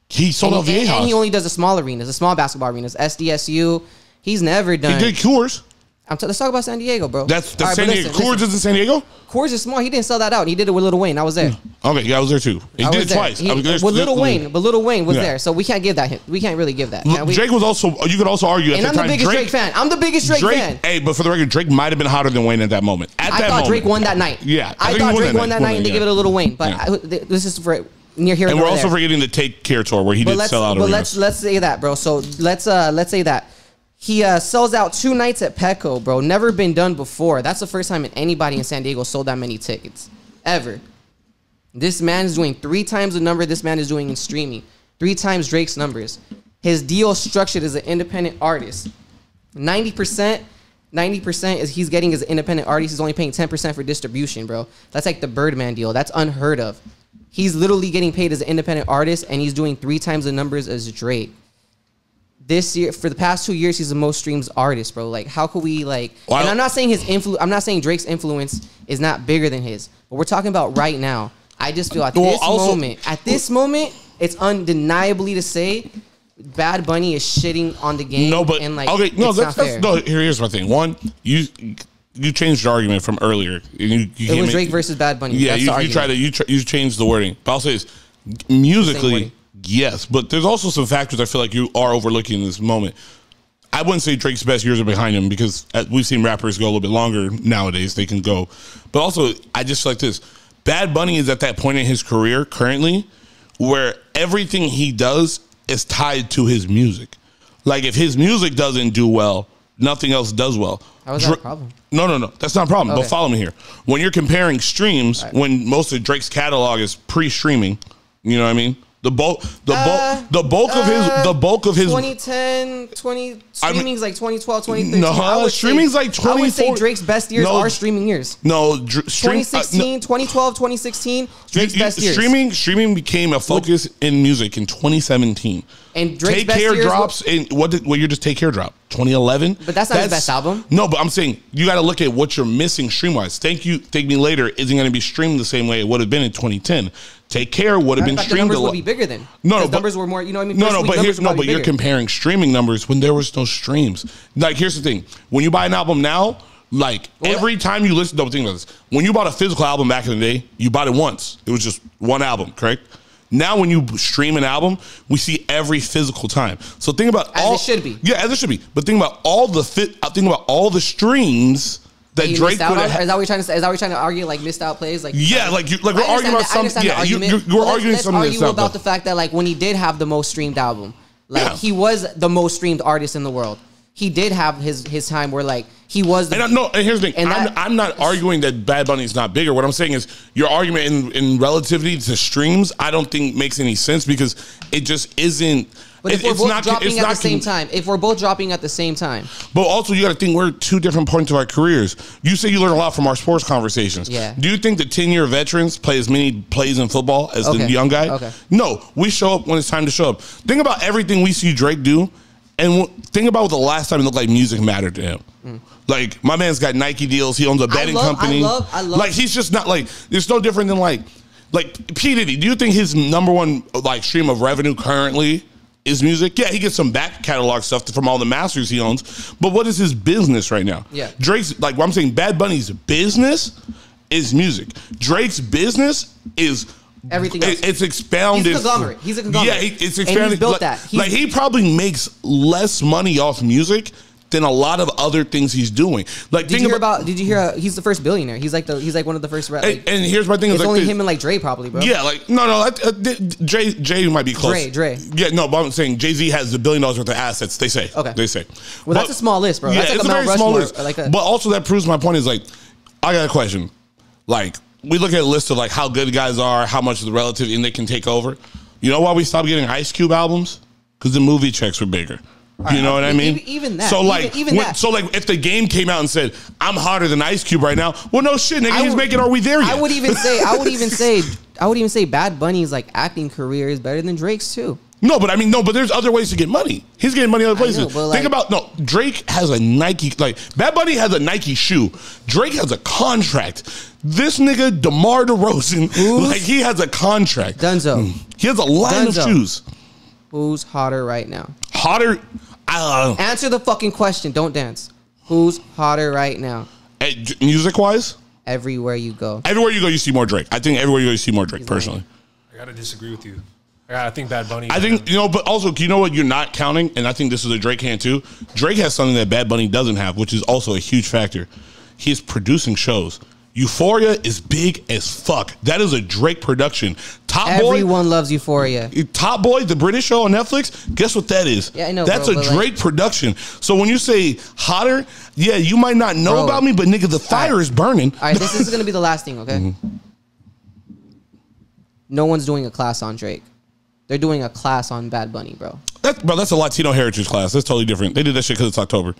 Speaker 2: He sold out Viejas.
Speaker 4: And he only does the small arenas, the small basketball arenas, SDSU. He's never done.
Speaker 2: He did Coors.
Speaker 4: Let's talk about San Diego, bro.
Speaker 2: That's San Diego. Coors is in San Diego?
Speaker 4: Coors is small. He didn't sell that out. He did it with Lil Wayne. I was there.
Speaker 2: Okay, yeah, I was there too. He did it twice.
Speaker 4: With Lil Wayne, but Lil Wayne was there, so we can't give that. We can't really give that.
Speaker 2: Drake was also. You could also argue at
Speaker 4: that time. And I'm the biggest Drake fan. I'm the biggest Drake fan.
Speaker 2: Hey, but for the record, Drake might have been hotter than Wayne at that moment.
Speaker 4: I thought Drake won that night.
Speaker 2: Yeah,
Speaker 4: I thought Drake won that night, and they give it a Lil Wayne. But this is for near here.
Speaker 2: And we're also forgetting the Take Care tour where he did sell out.
Speaker 4: But let's say that, bro. So let's say that. He sells out 2 nights at Petco, bro. Never been done before. That's the first time anybody in San Diego sold that many tickets. Ever. This man is doing 3 times the number this man is doing in streaming. 3 times Drake's numbers. His deal structured as an independent artist. 90% is he's getting as an independent artist. He's only paying 10% for distribution, bro. That's like the Birdman deal. That's unheard of. He's literally getting paid as an independent artist, and he's doing 3 times the numbers as Drake. this year, for the past 2 years, he's the most streamed artist, bro. Like, how could we like? Well, and I'm not saying I'm not saying Drake's influence is not bigger than his, but we're talking about right now. I just feel at this moment, it's undeniably to say Bad Bunny is shitting on the game.
Speaker 2: No, but
Speaker 4: and like,
Speaker 2: okay, no,
Speaker 4: that's
Speaker 2: no. Here's my thing. One, you changed the argument from earlier.
Speaker 4: It was Drake versus Bad Bunny.
Speaker 2: Yeah, you changed the wording. But I'll say this, musically, yes, but there's also some factors I feel like you are overlooking in this moment. I wouldn't say Drake's best years are behind him because we've seen rappers go a little bit longer nowadays. They can go, but also I just feel like this. Bad Bunny is at that point in his career currently where everything he does is tied to his music. Like if his music doesn't do well, nothing else does well.
Speaker 4: How is that a problem?
Speaker 2: No. That's not a problem.
Speaker 4: Okay.
Speaker 2: But follow me here. When you're comparing streams, right, when most of Drake's catalog is pre-streaming, you know what I mean? The bulk of his
Speaker 4: 2010, streaming's like 2012, 2013.
Speaker 2: No, streaming's like 2014.
Speaker 4: I would say Drake's best years are streaming years.
Speaker 2: No,
Speaker 4: 2016, 2012, 2016, Drake's best years.
Speaker 2: Streaming became a focus in music in 2017.
Speaker 4: And Drake's
Speaker 2: Take
Speaker 4: best
Speaker 2: Care
Speaker 4: years
Speaker 2: drops in what year does Take Care drop? 2011.
Speaker 4: But that's not his best album.
Speaker 2: No, but I'm saying you got to look at what you're missing stream wise. Thank Me Later isn't going to be streamed the same way it would have been in 2010. Take Care would have been streamed.
Speaker 4: The numbers would be bigger then.
Speaker 2: No,
Speaker 4: numbers were more. You know what I mean?
Speaker 2: But you're comparing streaming numbers when there was no streams. Like here's the thing: when you buy an album now, like every time you listen, think about this. When you bought a physical album back in the day, you bought it once. It was just one album, correct? Now, when you stream an album, we see every physical time. So think about
Speaker 4: as it should be.
Speaker 2: Yeah, as it should be. But think about all the streams that Drake would have.
Speaker 4: Is that what you're trying to say? Is that what you're trying to argue? Like missed out plays? Like
Speaker 2: yeah, we're arguing about something. Yeah, you're arguing something.
Speaker 4: Let's argue about the fact that like when he did have the most streamed album, like he was the most streamed artist in the world. He did have his time where like he was. And
Speaker 2: here's the thing. I'm not arguing that Bad Bunny is not bigger. What I'm saying is your argument in relativity to streams, I don't think makes any sense because it just isn't.
Speaker 4: But if we're both dropping at the same time, but
Speaker 2: also you got to think we're at two different points of our careers. You say you learn a lot from our sports conversations.
Speaker 4: Yeah.
Speaker 2: Do you think the 10-year veterans play as many plays in football as the young guy?
Speaker 4: Okay.
Speaker 2: No, we show up when it's time to show up. Think about everything we see Drake do. And think about the last time it looked like music mattered to him. Like, my man's got Nike deals. He owns a betting company.
Speaker 4: I love.
Speaker 2: Like, he's just not like, it's no different than like P. Diddy. Do you think his number one like stream of revenue currently is music? Yeah, he gets some back catalog stuff from all the masters he owns. But what is his business right now?
Speaker 4: Yeah.
Speaker 2: Drake's, like what I'm saying, Bad Bunny's business is music. Drake's business is
Speaker 4: everything else.
Speaker 2: It's expounded.
Speaker 4: He's a conglomerate.
Speaker 2: Yeah, it's expanded.
Speaker 4: And he's built that.
Speaker 2: He probably makes less money off music than a lot of other things he's doing. Like,
Speaker 4: did you hear? He's the first billionaire. He's like one of the first.
Speaker 2: And here's my thing:
Speaker 4: it's like only him and like Dre probably, bro.
Speaker 2: Yeah, like no, Jay might be close.
Speaker 4: Dre.
Speaker 2: Yeah, no, but I'm saying Jay-Z has $1 billion worth of assets. They say.
Speaker 4: Okay.
Speaker 2: They say.
Speaker 4: Well, that's a small list, bro.
Speaker 2: Yeah,
Speaker 4: That's like
Speaker 2: it's a very small list. But also that proves my point is like, I got a question. Like, we look at a list of like how good guys are, how much of the relative and they can take over. You know why we stopped getting Ice Cube albums? Because the movie checks were bigger. You know what I mean?
Speaker 4: Even that.
Speaker 2: So like,
Speaker 4: that.
Speaker 2: So like, if the Game came out and said, "I'm hotter than Ice Cube right now," well, no shit, nigga, he's making. Are we there yet?
Speaker 4: I would even say Bad Bunny's like acting career is better than Drake's too.
Speaker 2: No, but I mean, but there's other ways to get money. He's getting money other places.
Speaker 4: Know,
Speaker 2: Think about Drake has a Nike, like Bad Bunny has a Nike shoe. Drake has a contract. This nigga DeMar DeRozan, like he has a contract.
Speaker 4: Dunzo.
Speaker 2: He has a line of shoes.
Speaker 4: Who's hotter right now?
Speaker 2: Hotter.
Speaker 4: Answer the fucking question. Don't dance. Who's hotter right now?
Speaker 2: Music wise?
Speaker 4: Everywhere you go.
Speaker 2: Everywhere you go, you see more Drake. I think everywhere you go, you see more Drake. Personally,
Speaker 3: I gotta disagree with you. I think Bad Bunny.
Speaker 2: I think but also you know what you're not counting, and I think this is a Drake hand too. Drake has something that Bad Bunny doesn't have, which is also a huge factor. He's producing shows. Euphoria is big as fuck. That is a Drake production.
Speaker 4: Everyone loves Euphoria.
Speaker 2: Top Boy, the British show on Netflix, guess what that is?
Speaker 4: Yeah, I know.
Speaker 2: That's a Drake production. So when you say hotter, yeah, you might not know about me, but nigga, the fire is burning.
Speaker 4: All right, this is gonna be the last thing, okay? No one's doing a class on Drake. They're doing a class on Bad Bunny, bro.
Speaker 2: That's a Latino heritage class. That's totally different. They did that shit because it's October.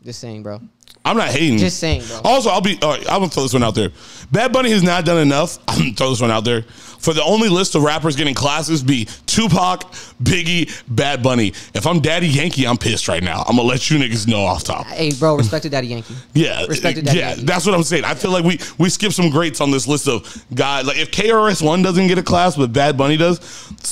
Speaker 4: Just saying, bro.
Speaker 2: I'm not hating.
Speaker 4: Just saying, bro.
Speaker 2: Also, all right, I'm gonna throw this one out there. Bad Bunny has not done enough. I'm gonna throw this one out there. For the only list of rappers getting classes be Tupac, Biggie, Bad Bunny. If I'm Daddy Yankee, I'm pissed right now. I'm gonna let you niggas know off top.
Speaker 4: Hey, bro, respect to Daddy Yankee.
Speaker 2: Yeah,
Speaker 4: respect to Daddy Yankee.
Speaker 2: That's what I'm saying. I feel like we skip some greats on this list of guys. Like if KRS-One doesn't get a class, but Bad Bunny does,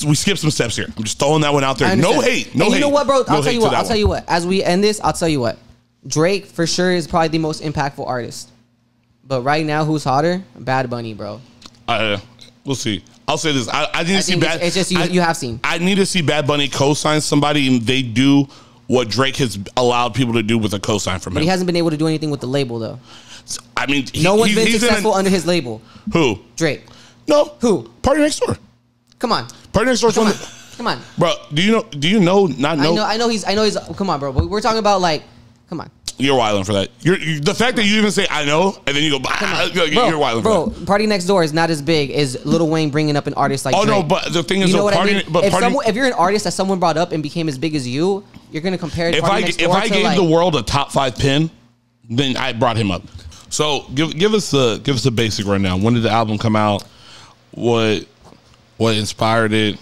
Speaker 2: we skip some steps here. I'm just throwing that one out there. No hate. No hate.
Speaker 4: You know what, bro?
Speaker 2: No
Speaker 4: I'll tell you what. I'll tell you what. As we end this, I'll tell you what. Drake for sure is probably the most impactful artist, but right now, who's hotter? Bad Bunny, bro.
Speaker 2: We'll see. I'll say this. I need to see Bad.
Speaker 4: It's just you have seen.
Speaker 2: I need to see Bad Bunny co-sign somebody, and they do what Drake has allowed people to do with a co-sign from him.
Speaker 4: But he hasn't been able to do anything with the label, though.
Speaker 2: I mean,
Speaker 4: no one's been successful under his label.
Speaker 2: Who?
Speaker 4: Drake.
Speaker 2: No.
Speaker 4: Who?
Speaker 2: Party Next Door.
Speaker 4: Come on.
Speaker 2: Party Next Door.
Speaker 4: Come on,
Speaker 2: bro. Do you know? Not know.
Speaker 4: I know he's. Come on, bro. But we're talking about like. Come on.
Speaker 2: You're wilding for that. The fact that you even say I know and then you go, you're wilding for that.
Speaker 4: Party Next Door is not as big as Lil Wayne bringing up an artist like Drake.
Speaker 2: No, but the thing is,
Speaker 4: you know what I mean? If you're an artist that someone brought up and became as big as you, you're gonna compare it. If
Speaker 2: I gave the world a top 5 pin, then I brought him up. So give us the basic rundown. When did the album come out? What inspired it?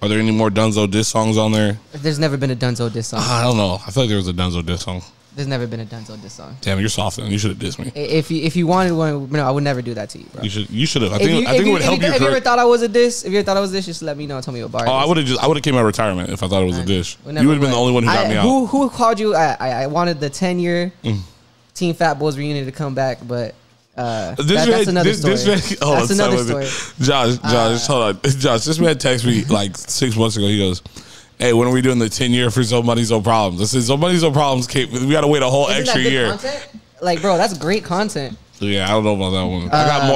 Speaker 2: Are there any more Dunzo diss songs on there?
Speaker 4: There's never been a Dunzo diss song.
Speaker 2: I don't know. I feel like there was a Dunzo diss song.
Speaker 4: There's never been a Dunzo diss song.
Speaker 2: Damn, you're soft then. You should have dissed me.
Speaker 4: If you wanted one, no, I would never do that to you, bro.
Speaker 2: You should have. I think it would help you.
Speaker 4: If you ever thought I was a diss, just let me know and tell me what bar.
Speaker 2: Oh, I would have came out of retirement if I thought it was a dish. You would have been the only one who got me out.
Speaker 4: Who called you? I wanted the 10-year Team Fat Boys reunion to come back, but that's another story. That's another story.
Speaker 2: Josh, hold on. Josh, this man texted me like 6 months ago. He goes, hey, when are we doing the 10-year for So Money, So Problems? I said, So Money, So Problems, we got to wait a whole extra year.
Speaker 4: Content? Like, bro, that's great content.
Speaker 2: Yeah, I don't know about that one.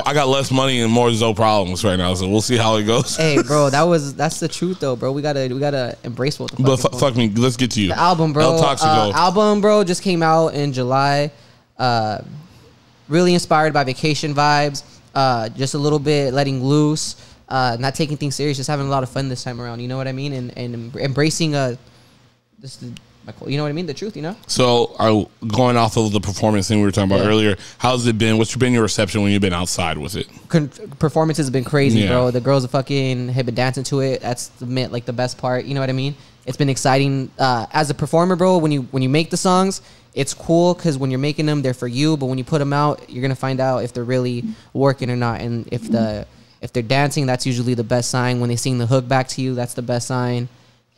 Speaker 2: I got less money and more So Problems right now, so we'll see how it goes.
Speaker 4: Hey, bro, that's the truth though, bro. We gotta embrace what the fuck.
Speaker 2: But fuck me, let's get to you.
Speaker 4: The album, bro. Album, bro, just came out in July. Really inspired by vacation vibes. Just a little bit letting loose. Not taking things serious, just having a lot of fun this time around. You know what I mean? And embracing you know what I mean? The truth, you know?
Speaker 2: So, going off of the performance thing we were talking about earlier, how's it been? What's been your reception when you've been outside with it?
Speaker 4: Performance has been crazy, bro. The girls have been dancing to it. That's the best part. You know what I mean? It's been exciting. As a performer, bro, when you make the songs, it's cool because when you're making them, they're for you. But when you put them out, you're gonna find out if they're really working or not. And if they're dancing, that's usually the best sign. When they sing the hook back to you, that's the best sign.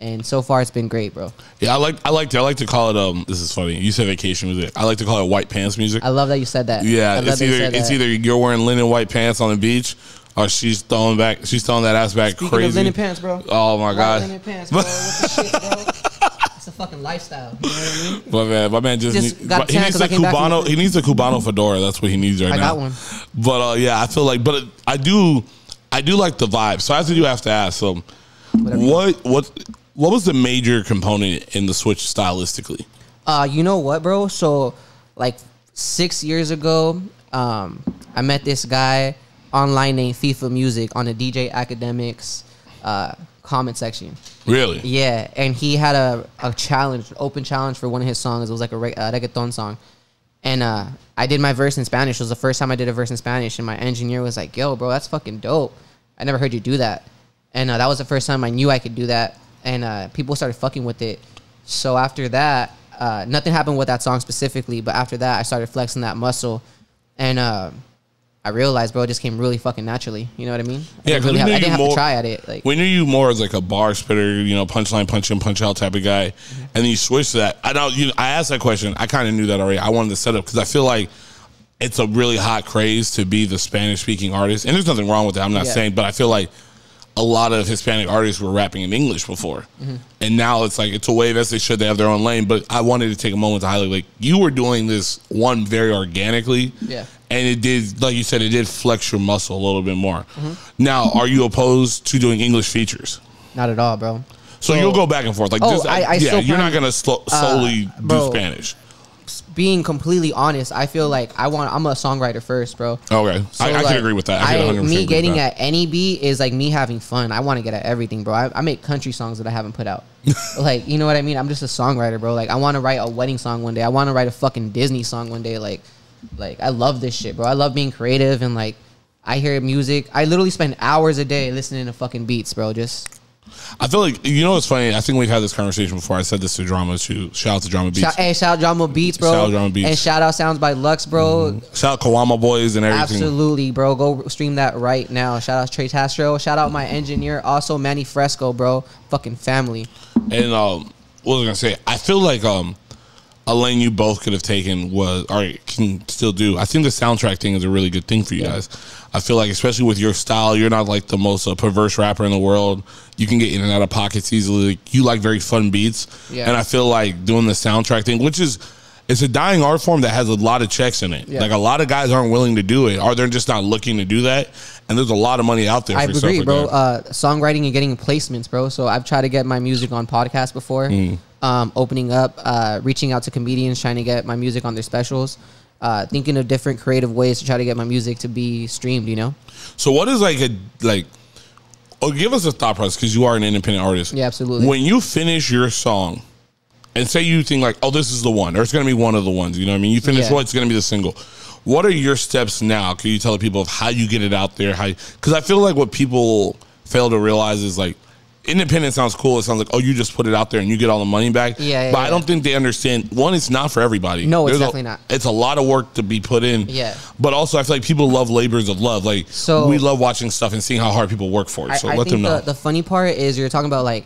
Speaker 4: And so far, it's been great, bro. Yeah,
Speaker 2: I like to call it. This is funny. You said vacation music. I like to call it white pants music.
Speaker 4: I love that you said that.
Speaker 2: Yeah, it's either you're wearing linen white pants on the beach, or she's throwing that ass back.
Speaker 4: Speaking
Speaker 2: crazy.
Speaker 4: Of linen pants, bro.
Speaker 2: Oh my god.
Speaker 4: Linen pants, bro. What the shit, bro? It's a fucking lifestyle. You know what I mean?
Speaker 2: My man just needs a Cubano. He needs a Cubano fedora. That's what he needs right now. I
Speaker 4: got one.
Speaker 2: But yeah, I feel like, I do like the vibe. So I have to ask. So, what was the major component in the switch stylistically?
Speaker 4: You know what, bro? So, like 6 years ago, I met this guy online named FIFA Music on the DJ Academics comment section.
Speaker 2: Really?
Speaker 4: Yeah, and he had a challenge, open challenge for one of his songs. It was like a reggaeton song. And I did my verse in Spanish. It was the first time I did a verse in Spanish. And my engineer was like, yo, bro, that's fucking dope. I never heard you do that. And that was the first time I knew I could do that. And people started fucking with it. So after that, nothing happened with that song specifically. But after that, I started flexing that muscle. And I realized, bro, it just came really fucking naturally. You know what I mean?
Speaker 2: Yeah,
Speaker 4: I didn't have to try at it. Like,
Speaker 2: we knew you more as like a bar spitter, punchline, punch in, punch out type of guy. And then you switched to that. I asked that question. I kind of knew that already. I wanted to set up because I feel like it's a really hot craze to be the Spanish-speaking artist. And there's nothing wrong with that. I'm not saying, but I feel like a lot of Hispanic artists were rapping in English before. And now it's like, it's a wave as they should. They have their own lane. But I wanted to take a moment to highlight, like, you were doing this one very organically. Yeah. And it did, like you said, it did flex your muscle a little bit more. Now, are you opposed to doing English features?
Speaker 4: Not at all, bro.
Speaker 2: So you'll go back and forth. Like, you're not going to solely do Spanish.
Speaker 4: Being completely honest, I feel like I'm a songwriter first, bro.
Speaker 2: Okay. So I can agree with that.
Speaker 4: Me getting at any beat is like me having fun. I want to get at everything, bro. I make country songs that I haven't put out. Like, you know what I mean? I'm just a songwriter, bro. Like, I want to write a wedding song one day. I want to write a fucking Disney song one day. Like I love this shit, bro. I love being creative, and like I hear music. I literally spend hours a day listening to fucking beats, bro. Just.
Speaker 2: I feel like, you know what's funny? I think we've had this conversation before. I said this to Drama too. Shout out to Drama Beats.
Speaker 4: Shout out Drama Beats, bro.
Speaker 2: Shout out Drama Beats.
Speaker 4: And shout out Sounds by Lux, bro.
Speaker 2: Shout out Kawama Boys and everything.
Speaker 4: Absolutely, bro. Go stream that right now. Shout out Trey Castro. Shout out my engineer, also Manny Fresco, bro. Fucking family.
Speaker 2: And what was I gonna say? I feel like a lane you both could have taken was, or can still do. I think the soundtrack thing is a really good thing for you guys. I feel like, especially with your style, you're not like the most perverse rapper in the world. You can get in and out of pockets easily. You like very fun beats. Yeah. And I feel like doing the soundtrack thing, which is, it's a dying art form that has a lot of checks in it. Yeah. Like, a lot of guys aren't willing to do it, or they're just not looking to do that. And there's a lot of money out there.
Speaker 4: I
Speaker 2: for
Speaker 4: agree,
Speaker 2: stuff
Speaker 4: bro.
Speaker 2: like that.
Speaker 4: Songwriting and getting placements, bro. So I've tried to get my music on podcasts before. Opening up, reaching out to comedians, trying to get my music on their specials. Thinking of different creative ways to try to get my music to be streamed, you know?
Speaker 2: So what is give us a thought process, because you are an independent artist.
Speaker 4: Yeah, absolutely.
Speaker 2: When you finish your song, and say you think like, oh, this is the one, or it's going to be one of the ones, you know what I mean? You finish, it's going to be the single. What are your steps now? Can you tell people of how you get it out there? Because I feel like what people fail to realize is like, independent sounds cool. It sounds like, oh, you just put it out there and you get all the money back. But I don't think they understand. One, it's not for everybody.
Speaker 4: No, it's definitely not.
Speaker 2: It's a lot of work to be put in.
Speaker 4: Yeah.
Speaker 2: But also, I feel like people love labors of love. Like, so we love watching stuff and seeing how hard people work for it. So let them know.
Speaker 4: The funny part is you're talking about, like,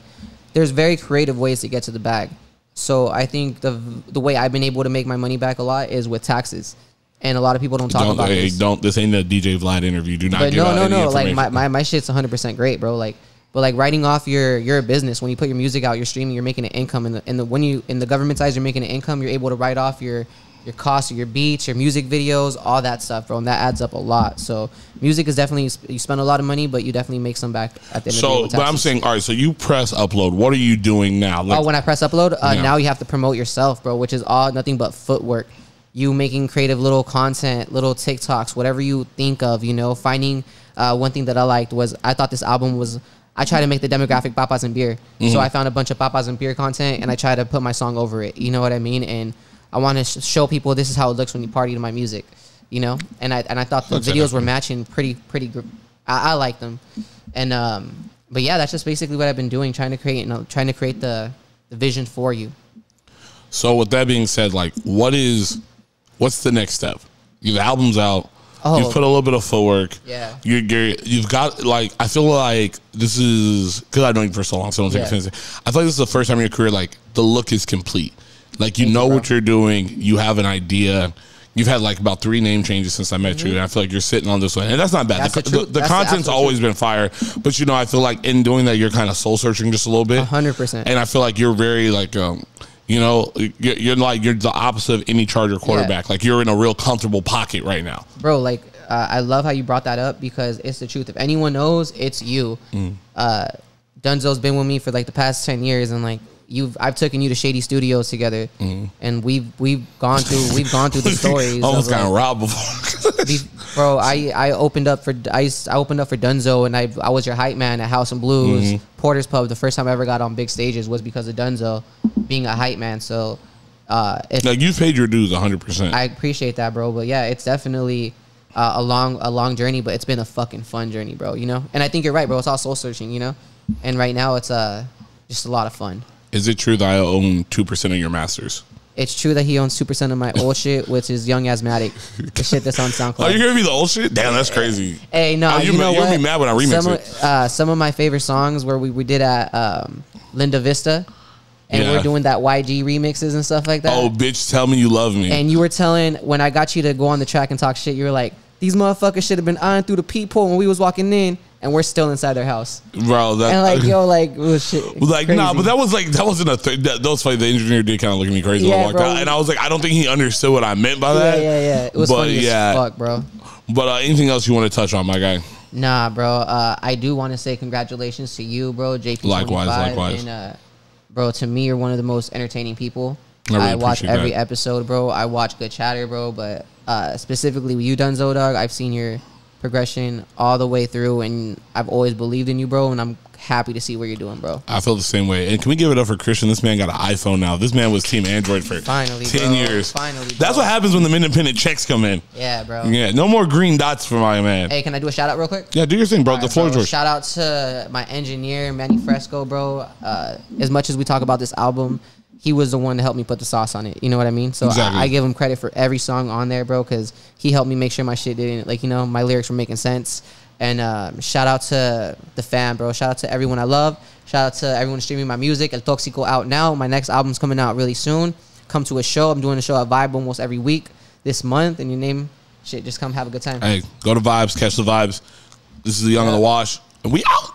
Speaker 4: there's very creative ways to get to the bag. So I think the way I've been able to make my money back a lot is with taxes. And a lot of people don't talk about this.
Speaker 2: This ain't the DJ Vlad interview. Do not give
Speaker 4: out any information. Like, my shit's 100% great, bro. Like, but like writing off your business, when you put your music out, you're streaming, you're making an income, when you in the government's eyes, you're making an income. You're able to write off your costs of your beats, your music videos, all that stuff, bro, and that adds up a lot. So music is definitely, you spend a lot of money, but you definitely make some back at the end of the day with taxes.
Speaker 2: But I'm saying, all right, so you press upload. What are you doing now? Like,
Speaker 4: when I press upload, now you have to promote yourself, bro, which is all nothing but footwork. You making creative little content, little TikToks, whatever you think of, you know. Finding one thing that I liked was, I thought this album was, I try to make the demographic papas and beer. So I found a bunch of papas and beer content, and I try to put my song over it. You know what I mean? And I want to show people this is how it looks when you party to my music, you know. And I thought the videos were matching pretty. I like them, and but yeah, that's just basically what I've been doing, trying to create the vision for you.
Speaker 2: So with that being said, like, what's the next step? Your album's out. You've put a little bit of footwork. Yeah. You've got, like, I feel like this is, because I've known you for so long, so don't take offense. I feel like this is the first time in your career, like, the look is complete. Like, you know what you're doing. You have an idea. You've had, like, about 3 name changes since I met you, and I feel like you're sitting on this one. And that's not bad. The content's always been fire. But, you know, I feel like in doing that, you're kind of soul-searching just a little bit.
Speaker 4: 100%. And
Speaker 2: I feel like you're very, like, you know, you're the opposite of any Charger quarterback. Yeah. Like, you're in a real comfortable pocket right now.
Speaker 4: Bro, like, I love how you brought that up, because it's the truth. If anyone knows, it's you. Dunzo's been with me for, like, the past 10 years, and, like, I've taken you to Shady Studios together, and we've gone through the stories.
Speaker 2: Almost got robbed before.
Speaker 4: Bro, I opened up for Dunzo, and I was your hype man at House and Blues, Porter's Pub. The first time I ever got on big stages was because of Dunzo being a hype man. So,
Speaker 2: like, you paid your dues 100%.
Speaker 4: I appreciate that, bro. But yeah, it's definitely a long journey, but it's been a fucking fun journey, bro. You know, and I think you're right, bro. It's all soul searching, you know, and right now it's just a lot of fun.
Speaker 2: Is it true that I own 2% of your masters?
Speaker 4: It's true that he owns 2% of my old shit, which is Young Asthmatic, the shit that's on SoundCloud.
Speaker 2: Oh, you're giving me the old shit? Damn, that's crazy.
Speaker 4: Hey, no,
Speaker 2: you know what? You'll be mad when I remix
Speaker 4: it. Some of my favorite songs where we did at Linda Vista, and we're doing that YG remixes and stuff like that.
Speaker 2: Oh, bitch, tell me you love me.
Speaker 4: And you were telling, when I got you to go on the track and talk shit, you were like, these motherfuckers should have been eyeing through the peephole when we was walking in, and we're still inside their house,
Speaker 2: bro.
Speaker 4: And like, yo, like, oh, shit,
Speaker 2: like, crazy. Nah, but that wasn't a thing. That was funny. The engineer did kind of look at me crazy when I walked out, and I was like, I don't think he understood what I meant by that.
Speaker 4: Yeah. It was funny as fuck, bro.
Speaker 2: But anything else you want to touch on, my guy?
Speaker 4: Nah, bro. I do want to say congratulations to you, bro. JP.
Speaker 2: Likewise.
Speaker 4: And bro, to me, you're one of the most entertaining people.
Speaker 2: I
Speaker 4: watch every episode, bro. I watch Good Chatter, bro. But specifically with you, Dunzo, dog, I've seen your progression all the way through, and I've always believed in you, bro. And I'm happy to see what you're doing, bro.
Speaker 2: I feel the same way. And can we give it up for Cristian? This man got an iPhone now. This man was Team Android for 10 years.
Speaker 4: Finally, bro.
Speaker 2: That's what happens when the independent checks come in.
Speaker 4: Yeah, bro.
Speaker 2: Yeah, no more green dots for my man.
Speaker 4: Hey, can I do a shout out real quick?
Speaker 2: Yeah, do your thing, bro. The floor is yours.
Speaker 4: Shout out to my engineer, Manny Fresco, bro. As much as we talk about this album, he was the one to help me put the sauce on it. You know what I mean? So
Speaker 2: exactly.
Speaker 4: I give him credit for every song on there, bro, because he helped me make sure my shit didn't, like, you know, my lyrics were making sense. And shout out to the fam, bro. Shout out to everyone I love. Shout out to everyone streaming my music. El Toxico out now. My next album's coming out really soon. Come to a show. I'm doing a show at Vibe almost every week this month. And you name shit, just come have a good time.
Speaker 2: Hey, go to Vibes, catch the vibes. This is the Young on the Wash. And we out.